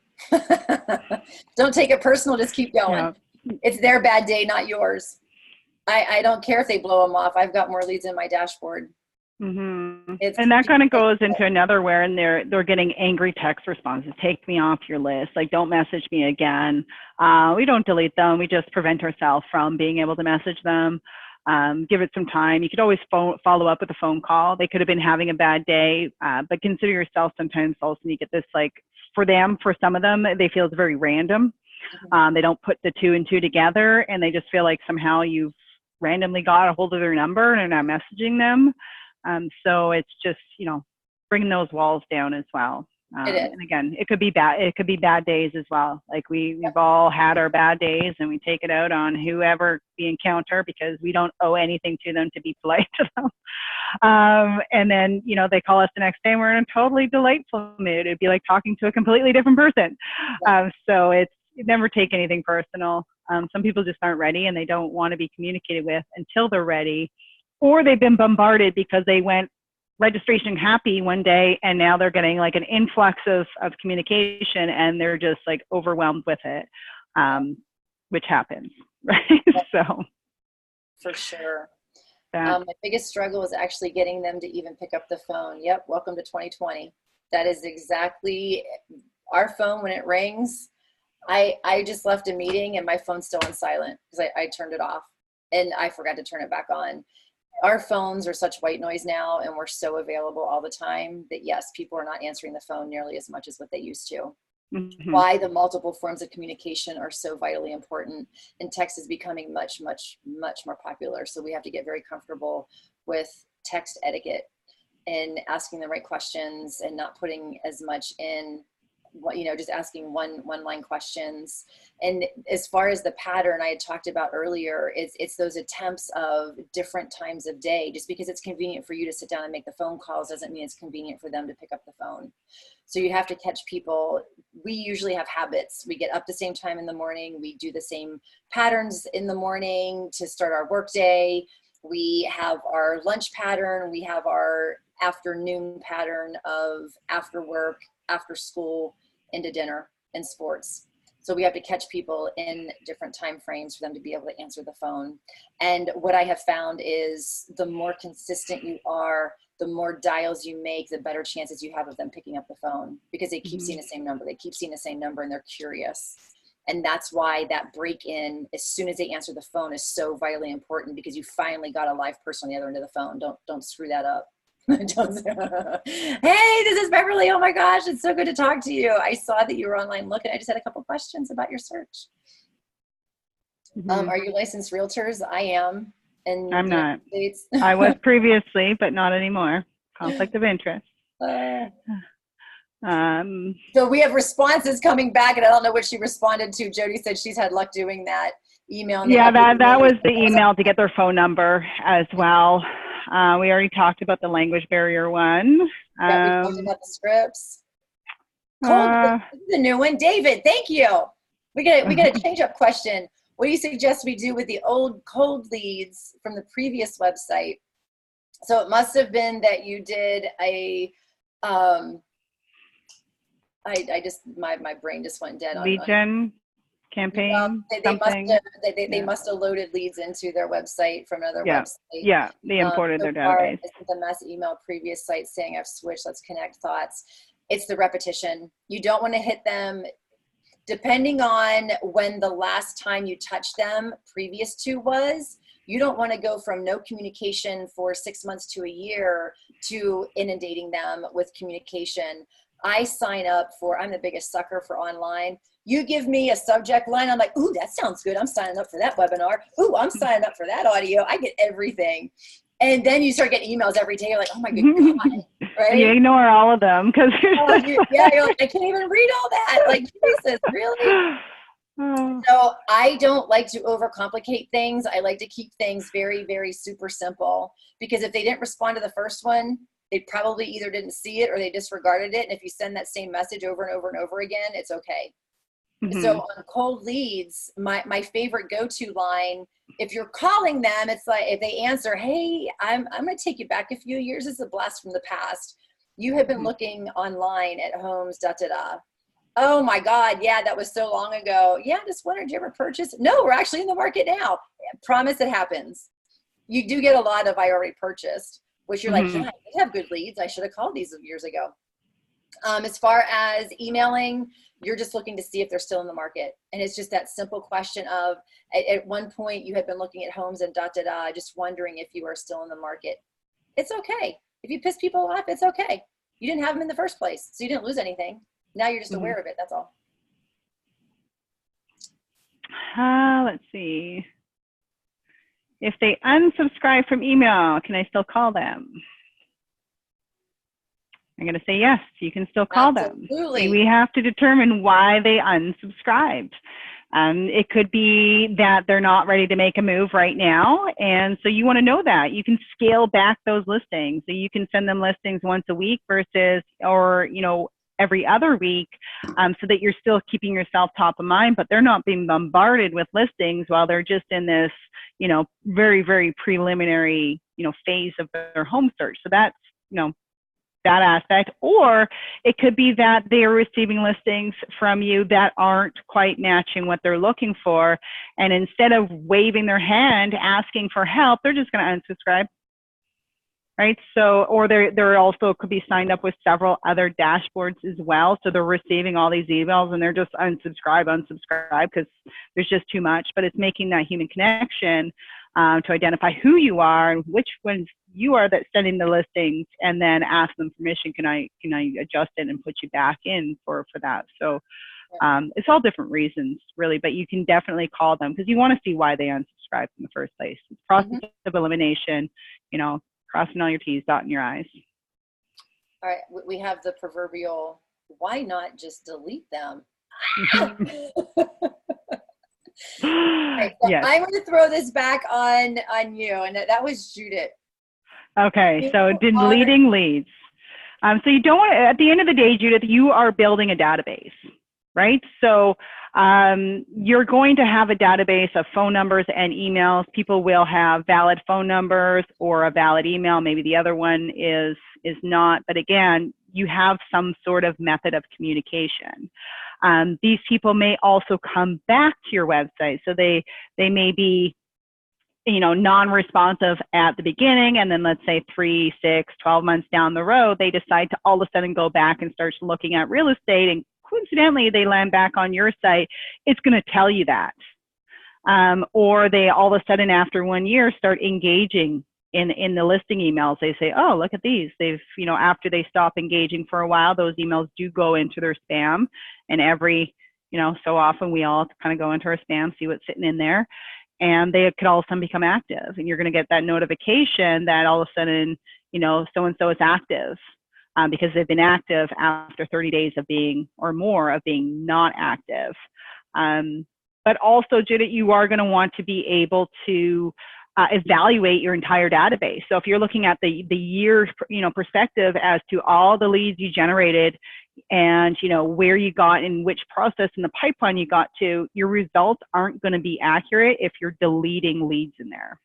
Don't take it personal, just keep going. Yeah. It's their bad day, not yours. I don't care if they blow them off. I've got more leads in my dashboard. Mm-hmm. And that kind of goes into another where they're getting angry text responses. Take me off your list. Like, don't message me again. We don't delete them. We just prevent ourselves from being able to message them. Give it some time. You could always follow up with a phone call. They could have been having a bad day, but consider yourself sometimes also you get this, like, for some of them, they feel it's very random. Mm-hmm. They don't put the 2 and 2 together, and they just feel like somehow you've randomly got a hold of their number and are not messaging them. So it's just, bringing those walls down as well. And again, it could be bad. It could be bad days as well. Like we've all had our bad days, and we take it out on whoever we encounter because we don't owe anything to them to be polite to them. And then, they call us the next day and we're in a totally delightful mood. It'd be like talking to a completely different person. So it's never take anything personal. Some people just aren't ready, and they don't want to be communicated with until they're ready, or they've been bombarded because they went registration happy one day and now they're getting like an influx of communication, and they're just like overwhelmed with it, which happens, right? So for sure. My biggest struggle is actually getting them to even pick up the phone. Yep. Welcome to 2020. That is exactly our phone. When it rings, I just left a meeting and my phone's still on silent because I turned it off and I forgot to turn it back on. Our phones are such white noise now, and we're so available all the time that yes, people are not answering the phone nearly as much as what they used to. Mm-hmm. Why the multiple forms of communication are so vitally important, and text is becoming much, much, much more popular. So we have to get very comfortable with text etiquette and asking the right questions and not putting as much in, just asking one line questions. And as far as the pattern I had talked about earlier, it's those attempts of different times of day. Just because it's convenient for you to sit down and make the phone calls doesn't mean it's convenient for them to pick up the phone. So you have to catch people. We usually have habits. We get up the same time in the morning. We do the same patterns in the morning to start our workday. We have our lunch pattern. We have our afternoon pattern of after work, after school, into dinner and sports. So we have to catch people in different time frames for them to be able to answer the phone. And what I have found is the more consistent you are, the more dials you make, the better chances you have of them picking up the phone, because they keep seeing the same number. They keep seeing the same number and they're curious. And that's why that break in as soon as they answer the phone is so vitally important, because you finally got a live person on the other end of the phone. Don't screw that up. Hey, this is Beverly. Oh my gosh, it's so good to talk to you. I saw that you were online looking. I just had a couple questions about your search. Are you licensed realtors? I am. And I'm not. I was previously, but not anymore. Conflict of interest. So we have responses coming back, and I don't know what she responded to. Jody said she's had luck doing that. Email. Yeah, that was the email to get their phone number as well. We already talked about the language barrier one. Yeah, we talked about the scripts. Cold, this is a new one. David, thank you. We got a change up question. What do you suggest we do with the old cold leads from the previous website? So it must have been that you did a Um, I just, my brain just went dead Lead gen campaign, something. They must have loaded leads into their website from another Yeah. website. Yeah, they imported So their far, database. I sent the mass email previous site saying I've switched, let's connect thoughts. It's the repetition. You don't want to hit them depending on when the last time you touched them previous to was. You don't want to go from no communication for 6 months to a year to inundating them with communication. I sign up for, I'm the biggest sucker for online. You give me a subject line, I'm like, ooh, that sounds good. I'm signing up for that webinar. Ooh, I'm signing up for that audio. I get everything. And then you start getting emails every day. You're like, oh my good God, right? And you ignore all of them because you're like, I can't even read all that. Like, Jesus, really? So I don't like to overcomplicate things. I like to keep things very, very super simple, because if they didn't respond to the first one, they probably either didn't see it or they disregarded it. And if you send that same message over and over and over again, it's okay. Mm-hmm. So on cold leads, my favorite go-to line, if you're calling them, it's like, if they answer, hey, I'm going to take you back a few years. It's a blast from the past. You have been looking online at homes, Oh my God. Yeah, that was so long ago. Yeah, just wondered, did you ever purchase? No, we're actually in the market now. I promise it happens. You do get a lot of I already purchased, which you're like, yeah, I have good leads. I should have called these years ago. As far as emailing, you're just looking to see if they're still in the market. And it's just that simple question of, at one point you had been looking at homes and just wondering if you are still in the market. It's okay. If you piss people off, it's okay. You didn't have them in the first place, so you didn't lose anything. Now you're just aware of it. That's all. Let's see. If they unsubscribe from email, can I still call them? I'm going to say yes, you can still call them. We have to determine why they unsubscribed. It could be that they're not ready to make a move right now, and so you want to know that. You can scale back those listings. So you can send them listings once a week versus, or, you know, every other week, so that you're still keeping yourself top of mind, but they're not being bombarded with listings while they're just in this, you know, very, very preliminary, you know, phase of their home search. So that's, you know, that aspect. Or it could be that they are receiving listings from you that aren't quite matching what they're looking for. And instead of waving their hand, asking for help, they're just going to unsubscribe. Right. So, or they're also could be signed up with several other dashboards as well. So they're receiving all these emails and they're just unsubscribe because there's just too much. But it's making that human connection to identify who you are and which ones you are that's sending the listings, and then ask them permission. Can I adjust it and put you back in for that? So it's all different reasons really, but you can definitely call them because you want to see why they unsubscribed in the first place. It's process of elimination, you know, crossing all your T's, dotting your I's. All right, we have the proverbial, why not just delete them? Right, so yes. I'm going to throw this back on you, and that was Judith. Okay, so deleting leads. So you don't want to, at the end of the day, Judith, you are building a database, right? So you're going to have a database of phone numbers and emails. People will have valid phone numbers or a valid email. Maybe the other one is not, but again, you have some sort of method of communication. These people may also come back to your website. So they may be, you know, non-responsive at the beginning, and then let's say 3, 6, 12 months down the road, they decide to all of a sudden go back and start looking at real estate, and coincidentally they land back on your site. It's going to tell you that. Or they all of a sudden after 1 year start engaging in the listing emails. They say, oh, look at these. They've, you know, after they stop engaging for a while, those emails do go into their spam, and every, you know, so often we all kind of go into our spam, see what's sitting in there. And they could all of a sudden become active, and you're going to get that notification that all of a sudden, you know, so-and-so is active because they've been active after 30 days of being, or more, of being not active. But also, Judith, you are going to want to be able to evaluate your entire database. So if you're looking at the year, you know, perspective as to all the leads you generated, and you know where you got in which process in the pipeline you got to, your results aren't going to be accurate if you're deleting leads in there.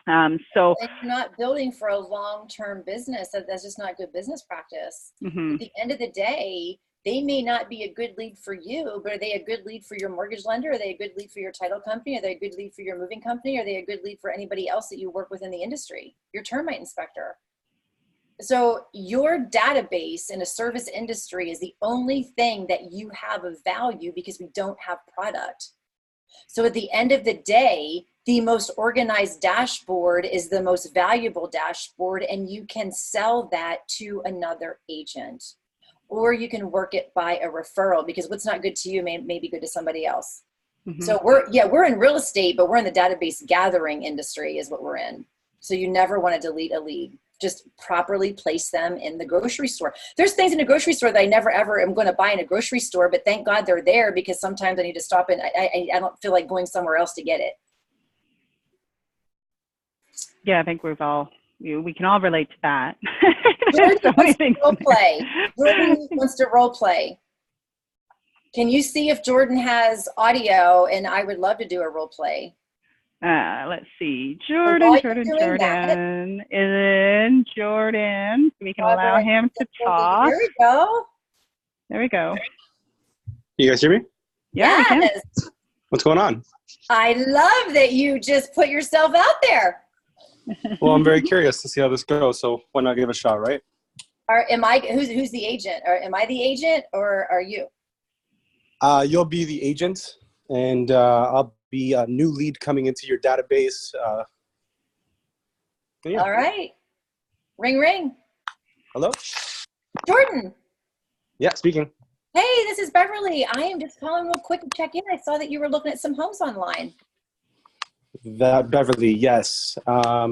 So, And you're not building for a long-term business. That's just not good business practice. At the end of the day, they may not be a good lead for you, but are they a good lead for your mortgage lender? Are they a good lead for your title company? Are they a good lead for your moving company? Are they a good lead for anybody else that you work with in the industry? Your termite inspector. So your database in a service industry is the only thing that you have of value because we don't have product. So at the end of the day, the most organized dashboard is the most valuable dashboard, and you can sell that to another agent, or you can work it by a referral, because what's not good to you may be good to somebody else. So we're in real estate, but we're in the database gathering industry is what we're in. So you never want to delete a lead. Just properly place them in the grocery store. There's things in a grocery store that I never ever am going to buy in a grocery store, but thank God they're there, because sometimes I need to stop and I don't feel like going somewhere else to get it. yeah, I think we can all relate to that. Jordan So wants to role play. Jordan wants to role play. Can you see if Jordan has audio? And I would love to do a role play. Let's see. Jordan is in. Jordan. We can allow him to talk. There we go. There we go. You guys hear me? Yeah, yes. we can. What's going on? I love that you just put yourself out there. Well, I'm very curious to see how this goes, so why not give it a shot, right? Who's the agent? Or am I the agent, or are you? You'll be the agent, and I'll be a new lead coming into your database. Yeah. All right. Ring, ring. Hello? Jordan. Yeah, speaking. Hey, this is Beverly. I am just calling real quick to check in. I saw that you were looking at some homes online. That Beverly, yes. Where are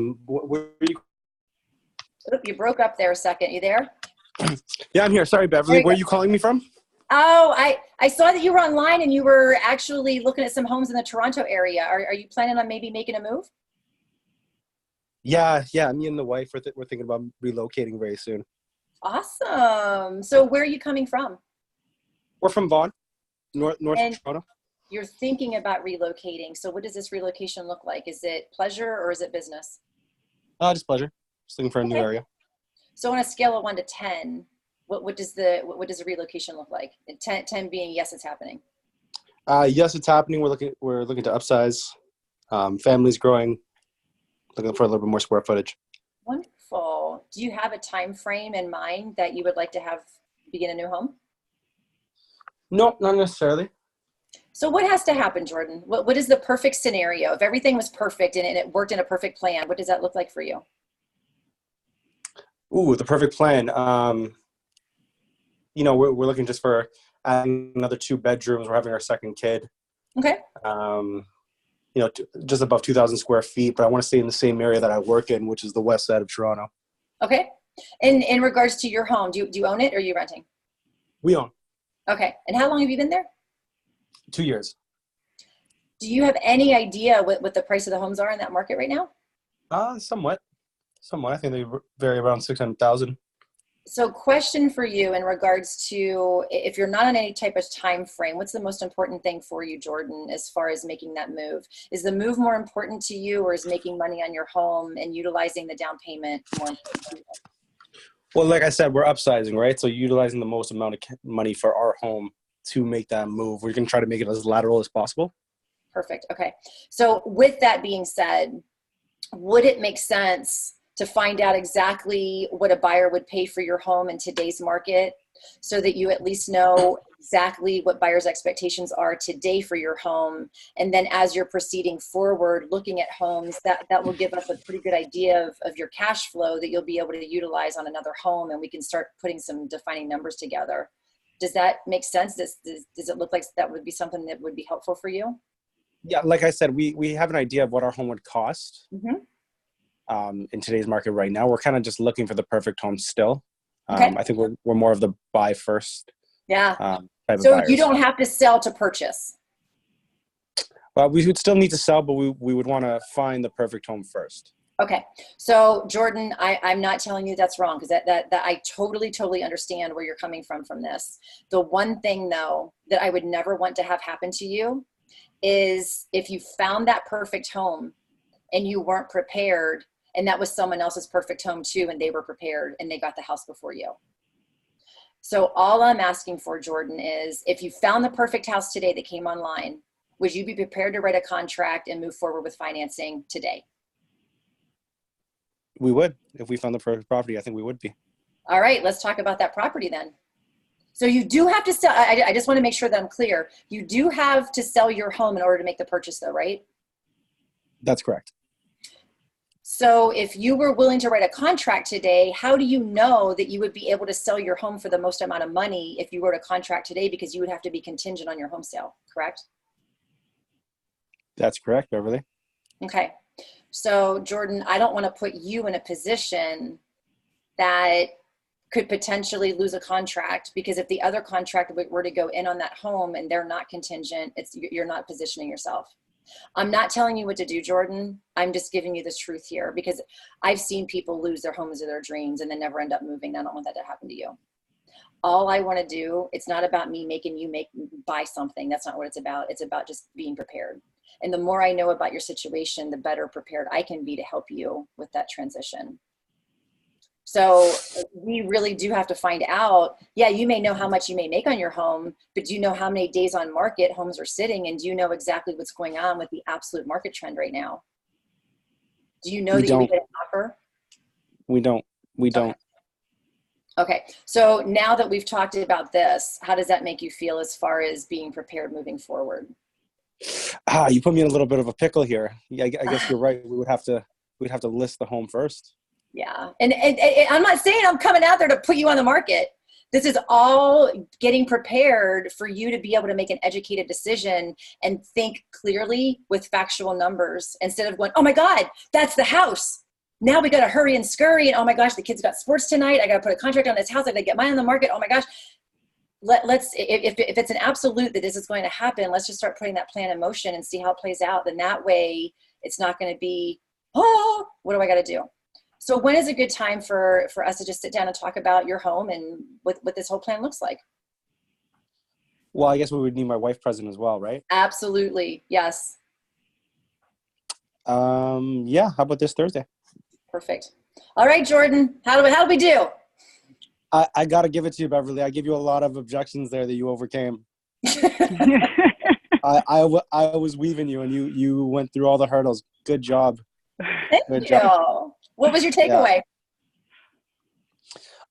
you? Oop, you broke up there a second. You there? Yeah, I'm here. Sorry, Beverly. Where are you calling me from? Oh, I saw that you were online and you were actually looking at some homes in the Toronto area. Are you planning on maybe making a move? Yeah. Me and the wife, we're thinking about relocating very soon. Awesome. So where are you coming from? We're from Vaughan, north Toronto. You're thinking about relocating. So what does this relocation look like? Is it pleasure or is it business? Just pleasure. Just looking for a new area. So on a scale of 1 to 10, what does the relocation look like? 10 being yes, it's happening. Yes, it's happening. We're looking to upsize. Family's growing. Looking for a little bit more square footage. Wonderful. Do you have a time frame in mind that you would like to begin a new home? No, not necessarily. So what has to happen, Jordan? What is the perfect scenario? If everything was perfect and it worked in a perfect plan, what does that look like for you? Ooh, the perfect plan. We're looking just for adding another 2 bedrooms. We're having our second kid. Okay. Just above 2,000 square feet, but I want to stay in the same area that I work in, which is the west side of Toronto. Okay. And in regards to your home, do you own it or are you renting? We own. Okay. And how long have you been there? 2 years. Do you have any idea what the price of the homes are in that market right now? Somewhat. I think they vary around 600,000. So question for you in regards to, if you're not on any type of time frame, what's the most important thing for you, Jordan, as far as making that move? Is the move more important to you, or is making money on your home and utilizing the down payment more important to you? Well, like I said, we're upsizing, right? So utilizing the most amount of money for our home to make that move. We're going to try to make it as lateral as possible. Perfect. Okay. So with that being said, would it make sense to find out exactly what a buyer would pay for your home in today's market, so that you at least know exactly what buyers' expectations are today for your home? And then as you're proceeding forward, looking at homes, that will give us a pretty good idea of your cash flow that you'll be able to utilize on another home, and we can start putting some defining numbers together. Does that make sense? Does it look like that would be something that would be helpful for you? Yeah, like I said, we have an idea of what our home would cost. In today's market right now. We're kind of just looking for the perfect home still. Okay. I think we're more of the buy first. Yeah. Type So of buyers. you don't have to sell to purchase. Well, we would still need to sell, but we would want to find the perfect home first. Okay. So Jordan, I'm not telling you that's wrong, because that I totally understand where you're coming from this. The one thing though that I would never want to have happen to you is if you found that perfect home and you weren't prepared, and that was someone else's perfect home too, and they were prepared and they got the house before you. So all I'm asking for, Jordan, is if you found the perfect house today that came online, would you be prepared to write a contract and move forward with financing today? We would. If we found the perfect property, I think we would be. All right, let's talk about that property then. So you do have to sell. I just want to make sure that I'm clear. You do have to sell your home in order to make the purchase though, right? That's correct. So if you were willing to write a contract today, how do you know that you would be able to sell your home for the most amount of money if you wrote a contract today? Because you would have to be contingent on your home sale, correct? That's correct, Beverly. Okay. So Jordan, I don't want to put you in a position that could potentially lose a contract, because if the other contract were to go in on that home and they're not contingent, you're not positioning yourself. I'm not telling you what to do, Jordan. I'm just giving you the truth here, because I've seen people lose their homes or their dreams and then never end up moving. I don't want that to happen to you. All I want to do, it's not about me making you buy something. That's not what it's about. It's about just being prepared. And the more I know about your situation, the better prepared I can be to help you with that transition. So we really do have to find out, yeah, you may know how much you may make on your home, but do you know how many days on market homes are sitting? And do you know exactly what's going on with the absolute market trend right now? Do you know that you would get an offer? We don't. We don't. Okay. So now that we've talked about this, how does that make you feel as far as being prepared moving forward? You put me in a little bit of a pickle here. I guess you're right. We'd have to list the home first. Yeah. And I'm not saying I'm coming out there to put you on the market. This is all getting prepared for you to be able to make an educated decision and think clearly with factual numbers, instead of going, oh my God, that's the house. Now we got to hurry and scurry. And oh my gosh, the kids got sports tonight. I got to put a contract on this house. I got to get mine on the market. Oh my gosh. Let's, if it's an absolute that this is going to happen, let's just start putting that plan in motion and see how it plays out. Then that way it's not going to be, oh, what do I got to do? So when is a good time for us to just sit down and talk about your home and what this whole plan looks like? Well, I guess we would need my wife present as well, right? Absolutely. Yes. Yeah. How about this Thursday? Perfect. All right, Jordan, how do we do? I got to give it to you, Beverly. I give you a lot of objections there that you overcame. I was weaving you, and you went through all the hurdles. Good job. Thank you. What was your takeaway?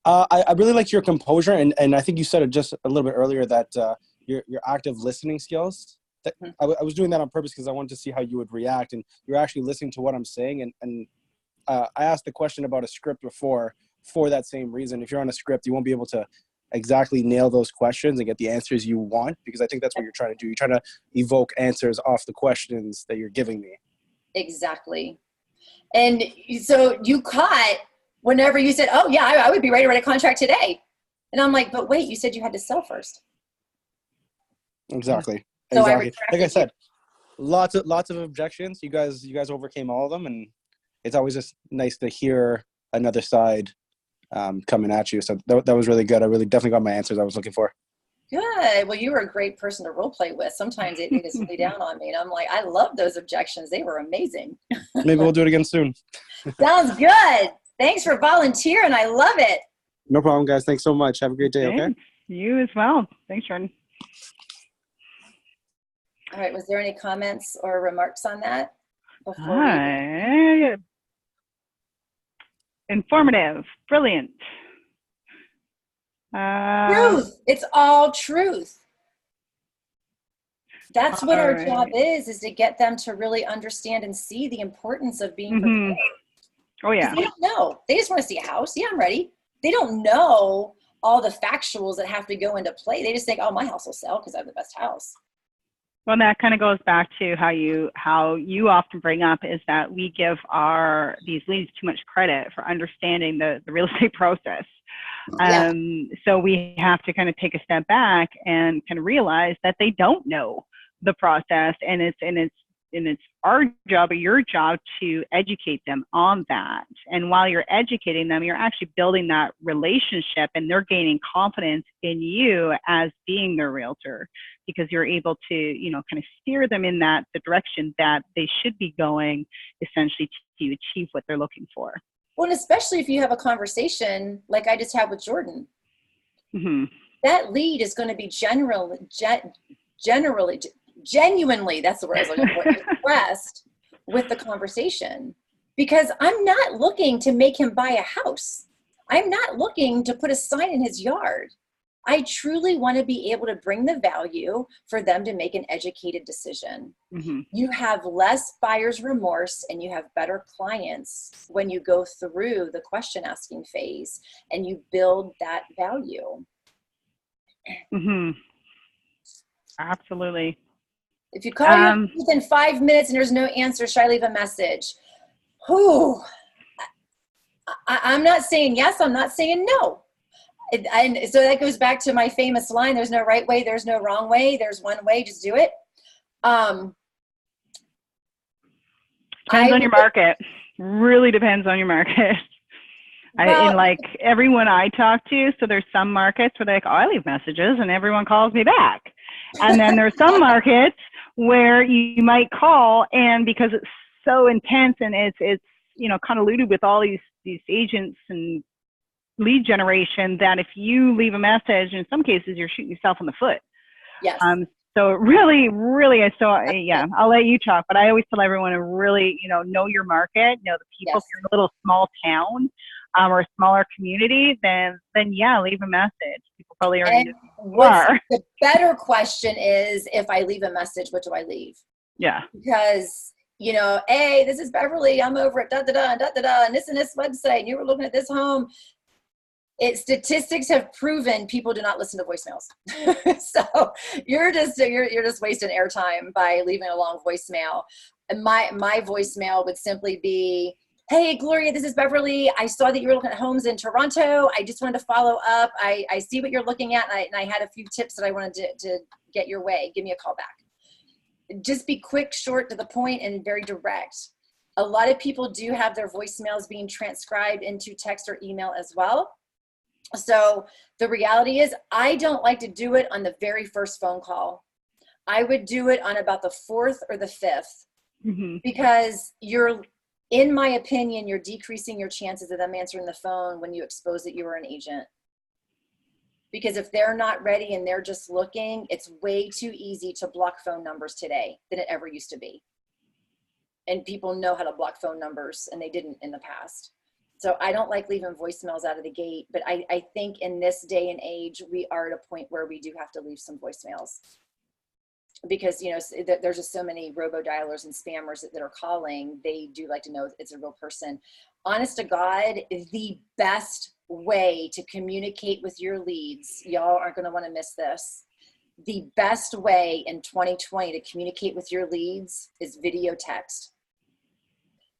Yeah. I really liked your composure, and I think you said it just a little bit earlier that your active listening skills. That I was doing that on purpose because I wanted to see how you would react, and you're actually listening to what I'm saying. And I asked the question about a script before for that same reason. If you're on a script, you won't be able to exactly nail those questions and get the answers you want, because I think that's what you're trying to do. You're trying to evoke answers off the questions that you're giving me. Exactly. And so you caught whenever you said, oh yeah, I would be ready to write a contract today. And I'm like, but wait, you said you had to sell first. Exactly. So exactly. Like I said, lots of objections. You guys overcame all of them, and it's always just nice to hear another side coming at you. So that was really good. I really definitely got my answers I was looking for. Good. Well, you were a great person to role play with. Sometimes it just lay down on me, and I'm like, I love those objections. They were amazing. Maybe we'll do it again soon. Sounds good. Thanks for volunteering. I love it. No problem, guys. Thanks so much. Have a great day. Thanks. Okay. You as well. Thanks, Jordan. All right. Was there any comments or remarks on that? Informative. Brilliant. Truth. It's all truth. That's what our job is to get them to really understand and see the importance of being prepared. Oh yeah. They don't know. They just want to see a house. Yeah, I'm ready. They don't know all the factuals that have to go into play. They just think, oh, my house will sell because I have the best house. Well, that kind of goes back to how you often bring up is that we give these leads too much credit for understanding the real estate process. Yeah. So we have to kind of take a step back and kind of realize that they don't know the process, and it's it's our job or your job to educate them on that. And while you're educating them, you're actually building that relationship, and they're gaining confidence in you as being their realtor, because you're able to, you know, kind of steer them in the direction that they should be going, essentially, to achieve what they're looking for. Well, and especially if you have a conversation like I just had with Jordan, that lead is going to be genuinely, that's the word I was looking for, impressed with the conversation, because I'm not looking to make him buy a house. I'm not looking to put a sign in his yard. I truly want to be able to bring the value for them to make an educated decision. You have less buyer's remorse and you have better clients when you go through the question asking phase and you build that value. Absolutely. If you call me within 5 minutes and there's no answer, should I leave a message? I'm not saying yes, I'm not saying no. And so that goes back to my famous line, there's no right way, there's no wrong way, there's one way, just do it. Depends on your market. Really depends on your market. And like everyone I talk to, so there's some markets where they're like, oh, I leave messages and everyone calls me back. And then there's some markets where you might call, and because it's so intense and it's you know, convoluted with all these agents and lead generation, that if you leave a message, in some cases you're shooting yourself in the foot. Yes. So really, yeah, I'll let you talk, but I always tell everyone to really, you know your market, know the people. Yes. If you're in a little small town or a smaller community, then yeah, leave a message. People probably already know who you are. The better question is, if I leave a message, what do I leave? Yeah. Because, you know, hey, this is Beverly. I'm over at da-da-da, da-da-da, and this website, and you were looking at this home. Statistics have proven people do not listen to voicemails. So you're just wasting airtime by leaving a long voicemail. And my voicemail would simply be, hey, Gloria, this is Beverly. I saw that you were looking at homes in Toronto. I just wanted to follow up. I see what you're looking at, and I had a few tips that I wanted to get your way. Give me a call back. Just be quick, short, to the point, and very direct. A lot of people do have their voicemails being transcribed into text or email as well. So the reality is, I don't like to do it on the very first phone call. I would do it on about the 4th or the 5th, because in my opinion, you're decreasing your chances of them answering the phone when you expose that you were an agent. Because if they're not ready and they're just looking, it's way too easy to block phone numbers today than it ever used to be. And people know how to block phone numbers, and they didn't in the past. So I don't like leaving voicemails out of the gate, but I think in this day and age, we are at a point where we do have to leave some voicemails, because, you know, there's just so many robo-dialers and spammers that are calling. They do like to know it's a real person. Honest to God, the best way to communicate with your leads, y'all aren't going to want to miss this. The best way in 2020 to communicate with your leads is video text.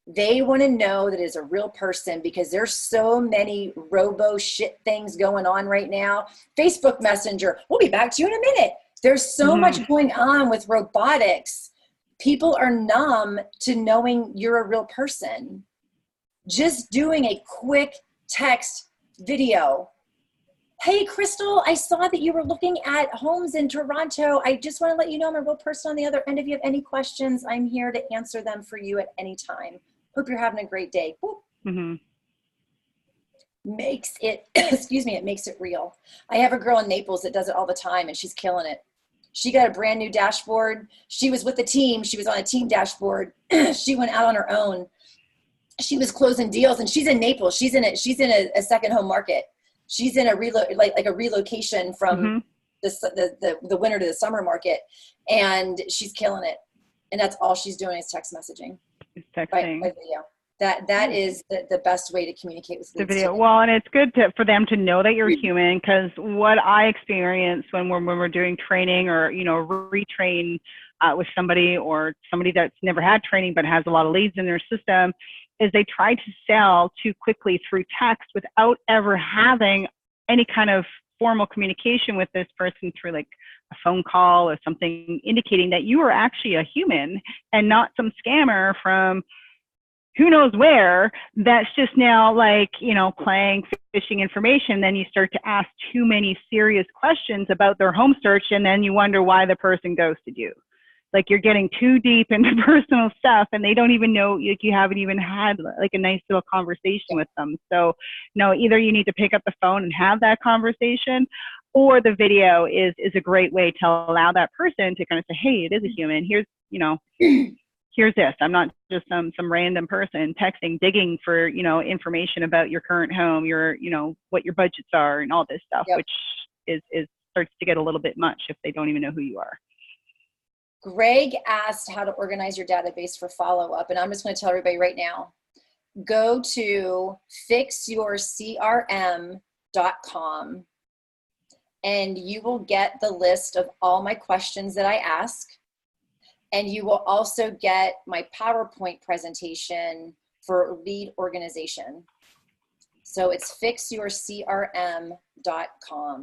They want to know that it's a real person, because there's so many robo shit things going on right now. Facebook Messenger, we'll be back to you in a minute. There's so much going on with robotics. People are numb to knowing you're a real person. Just doing a quick text video. Hey, Crystal, I saw that you were looking at homes in Toronto. I just want to let you know I'm a real person on the other end. If you have any questions, I'm here to answer them for you at any time. Hope you're having a great day. Makes it, it makes it real. I have a girl in Naples that does it all the time, and she's killing it. She got a brand new dashboard. She was with the team. She was on a team dashboard. She went out on her own. She was closing deals, and she's in Naples. She's in a second home market. She's in a relocation from the winter to the summer market, and she's killing it. And that's all she's doing is text messaging. Texting. By video. That is the best way to communicate with the video. Well, and it's good for them to know that you're human, because what I experience when we're doing training or, you know, retrain with somebody, or somebody that's never had training but has a lot of leads in their system, is they try to sell too quickly through text without ever having any kind of formal communication with this person through like phone call or something indicating that you are actually a human and not some scammer from who knows where that's just now like, playing phishing information. Then you start to ask too many serious questions about their home search, and then you wonder why the person ghosted you. Like you're getting too deep into personal stuff and they don't even know, like you haven't even had like a nice little conversation with them. So no, either you need to pick up the phone and have that conversation, or the video is a great way to allow that person to kind of say, hey, it is a human. Here's, here's this. I'm not just some random person texting, digging for, information about your current home, your, what your budgets are and all this stuff, which is starts to get a little bit much if they don't even know who you are. Greg asked how to organize your database for follow-up, and I'm just going to tell everybody right now, go to fixyourcrm.com and you will get the list of all my questions that I ask, and you will also get my PowerPoint presentation for lead organization. So it's fixyourcrm.com.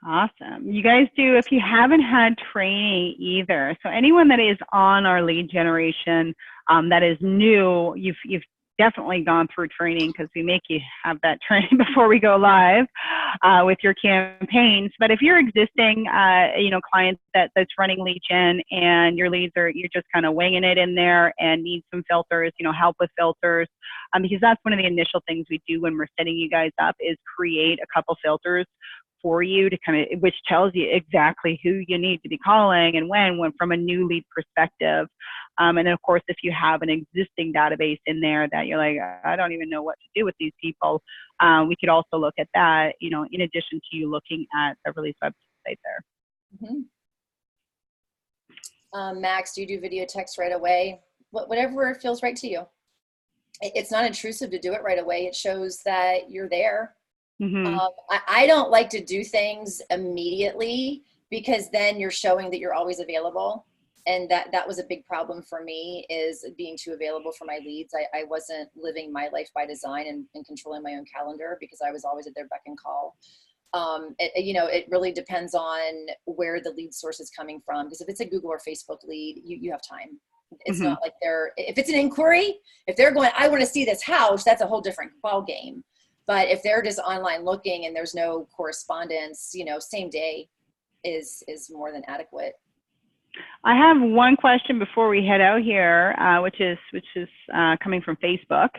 Awesome. You guys do, if you haven't had training either, so anyone that is on our lead generation that is new, you've definitely gone through training, because we make you have that training before we go live with your campaigns. But if you're existing, clients that's running lead gen and your leads you're just kind of winging it in there and need some filters, help with filters, because that's one of the initial things we do when we're setting you guys up is create a couple filters for you to kind of, which tells you exactly who you need to be calling and when from a new lead perspective. And then of course, if you have an existing database in there that you're like, I don't even know what to do with these people, we could also look at that, in addition to you looking at Beverly's website there. Max, do you do video text right away? Whatever feels right to you. It's not intrusive to do it right away. It shows that you're there. I don't like to do things immediately, because then you're showing that you're always available. And that was a big problem for me, is being too available for my leads. I wasn't living my life by design and controlling my own calendar, because I was always at their beck and call. It really depends on where the lead source is coming from. Because if it's a Google or Facebook lead, you have time. It's not like if it's an inquiry, if they're going, I want to see this house, that's a whole different ball game. But if they're just online looking and there's no correspondence, same day is more than adequate. I have one question before we head out here, which is coming from Facebook.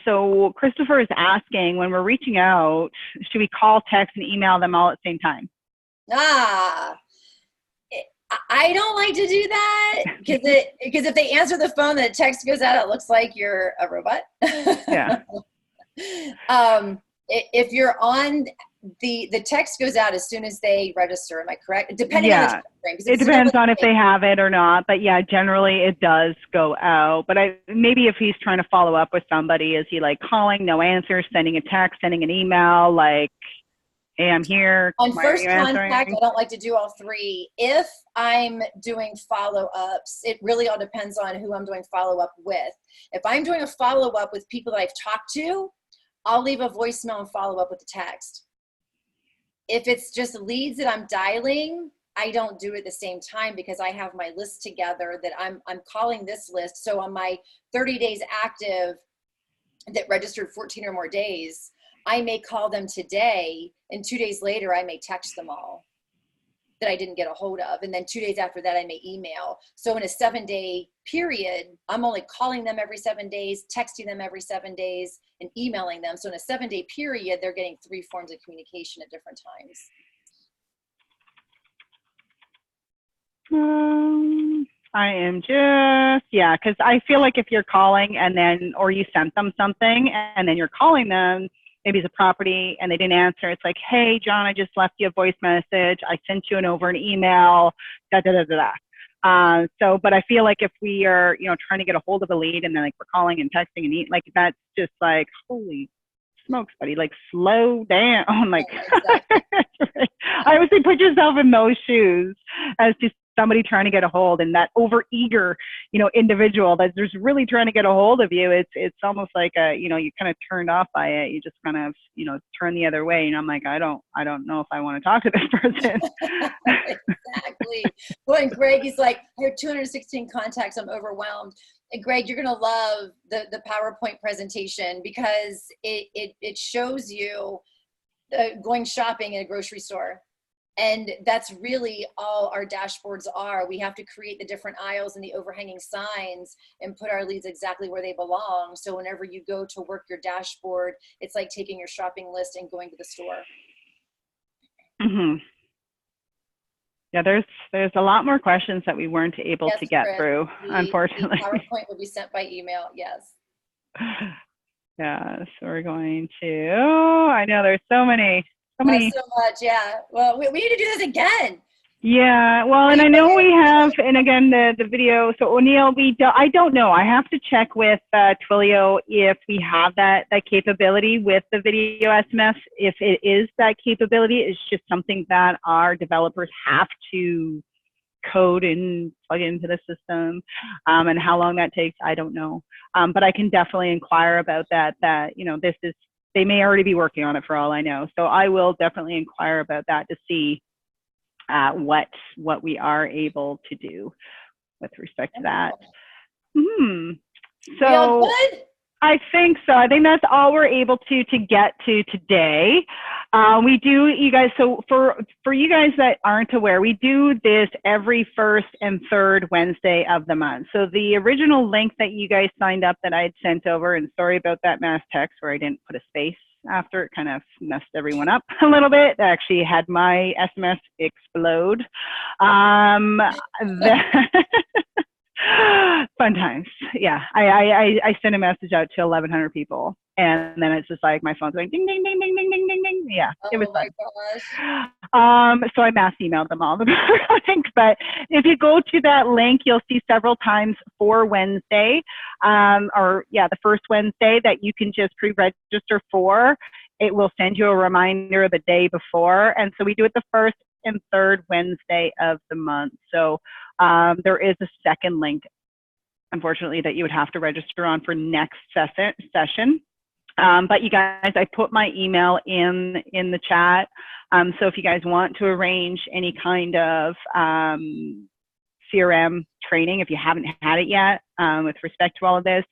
So Christopher is asking, when we're reaching out, should we call, text, and email them all at the same time? I don't like to do that, because if they answer the phone and the text goes out, it looks like you're a robot. Yeah. If you're on, the text goes out as soon as they register. Am I correct? Depending on the time frame. It depends on if they have it or not. But yeah, generally it does go out. But maybe if he's trying to follow up with somebody, is he like calling, no answer, sending a text, sending an email, like, hey, I'm here. On first contact, I don't like to do all three. If I'm doing follow-ups, it really all depends on who I'm doing follow-up with. If I'm doing a follow-up with people that I've talked to, I'll leave a voicemail and follow up with a text. If it's just leads that I'm dialing, I don't do it at the same time, because I have my list together that I'm calling this list. So on my 30 days active that registered 14 or more days, I may call them today, and 2 days later, I may text them all that I didn't get a hold of. And then 2 days after that, I may email. So in a 7-day period, I'm only calling them every 7 days, texting them every 7 days, and emailing them. So in a 7-day period, they're getting 3 forms of communication at different times. I am because I feel like if you're calling or you sent them something and then you're calling them, maybe it's a property and they didn't answer. It's like, hey, John, I just left you a voice message. I sent you an email, but I feel like if we are, trying to get a hold of a lead and then like we're calling and texting and that's just like, holy smokes, buddy, like slow down. Like, Exactly. I would say put yourself in those shoes as to somebody trying to get a hold, and that overeager, individual that's just really trying to get a hold of you. It's almost like you kind of turned off by it. You just kind of, turn the other way. And I'm like, I don't know if I want to talk to this person. Exactly. Well, and Greg, he's like, I have 216 contacts. I'm overwhelmed. And Greg, you're going to love the PowerPoint presentation, because it shows you going shopping in a grocery store. And that's really all our dashboards are. We have to create the different aisles and the overhanging signs and put our leads exactly where they belong. So whenever you go to work your dashboard, it's like taking your shopping list and going to the store. Mm-hmm. Yeah, there's a lot more questions that we weren't able to get Chris, through, unfortunately. The PowerPoint will be sent by email. Yes. Yeah, so we're going to, I know there's so many. So much, yeah. Well, we need to do this again. Yeah, well, and I know we have, and again, the video. So O'Neill, I don't know. I have to check with Twilio if we have that capability with the video SMS. If it is that capability, it's just something that our developers have to code and plug into the system, and how long that takes, I don't know. But I can definitely inquire about that. They may already be working on it for all I know. So I will definitely inquire about that to see what we are able to do with respect to that. So I think so. I think that's all we're able to get to today. We do, you guys, so for you guys that aren't aware, we do this every first and third Wednesday of the month. So the original link that you guys signed up that I had sent over, and sorry about that mass text where I didn't put a space after, it kind of messed everyone up a little bit. I actually had my SMS explode. Fun times. Yeah. I sent a message out to 1,100 people, and then it's just like my phone's going ding, ding, ding, ding, ding, ding, ding, ding. Yeah. It was fun. So I mass emailed them all the links, but if you go to that link, you'll see several times for Wednesday, the first Wednesday that you can just pre-register for. It will send you a reminder the day before. And so we do it the first and third Wednesday of the month. So there is a second link, unfortunately, that you would have to register on for next session. But you guys, I put my email in the chat. So if you guys want to arrange any kind of CRM training, if you haven't had it yet, with respect to all of this,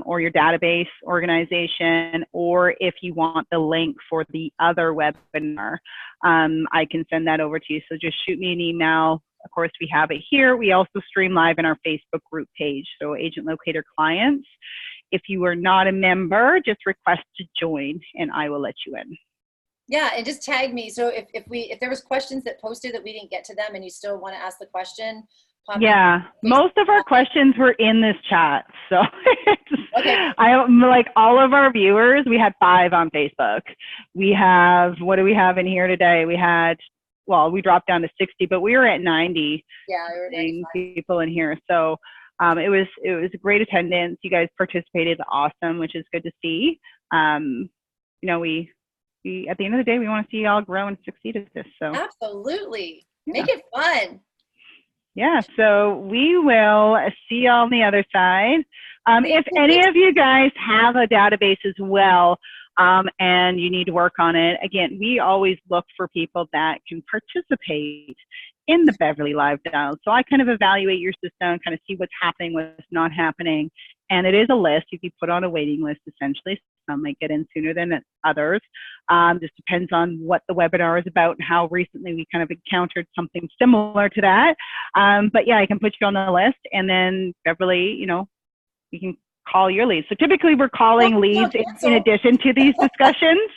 or your database organization, or if you want the link for the other webinar, I can send that over to you. So just shoot me an email. Of course, we have it here. We also stream live in our Facebook group page. So Agent Locator clients, if you are not a member, just request to join and I will let you in. Yeah, and just tag me. So if there was questions that posted that we didn't get to them and you still want to ask the question, yeah, most of our questions were in this chat. So okay. Like all of our viewers, we had 5 on Facebook. We have, what do we have in here today? We had, well, we dropped down to 60, but we were at 90. Yeah, we were 95 people in here. So it was a great attendance. You guys participated awesome, which is good to see. We at the end of the day, we want to see you all grow and succeed at this. So absolutely, make it fun. Yeah, so we will see you on the other side. If any of you guys have a database as well, and you need to work on it, again, we always look for people that can participate in the Beverly Live Dial. So I kind of evaluate your system, kind of see what's happening, what's not happening. And it is a list. You can put on a waiting list, essentially. Some might get in sooner than others. Just depends on what the webinar is about and how recently we kind of encountered something similar to that. But yeah, I can put you on the list, and then Beverly, you can call your leads. So typically we're calling leads in addition to these discussions,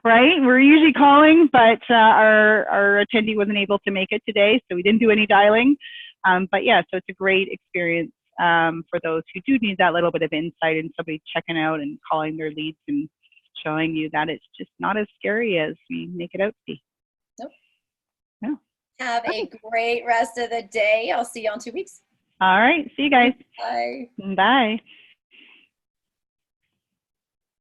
right? We're usually calling, but our attendee wasn't able to make it today, so we didn't do any dialing. But yeah, so it's a great experience for those who do need that little bit of insight and somebody checking out and calling their leads and showing you that it's just not as scary as we make it out to be. Nope. Yeah. Have a great rest of the day. I'll see you in 2 weeks. All right. See you guys. Bye. Bye.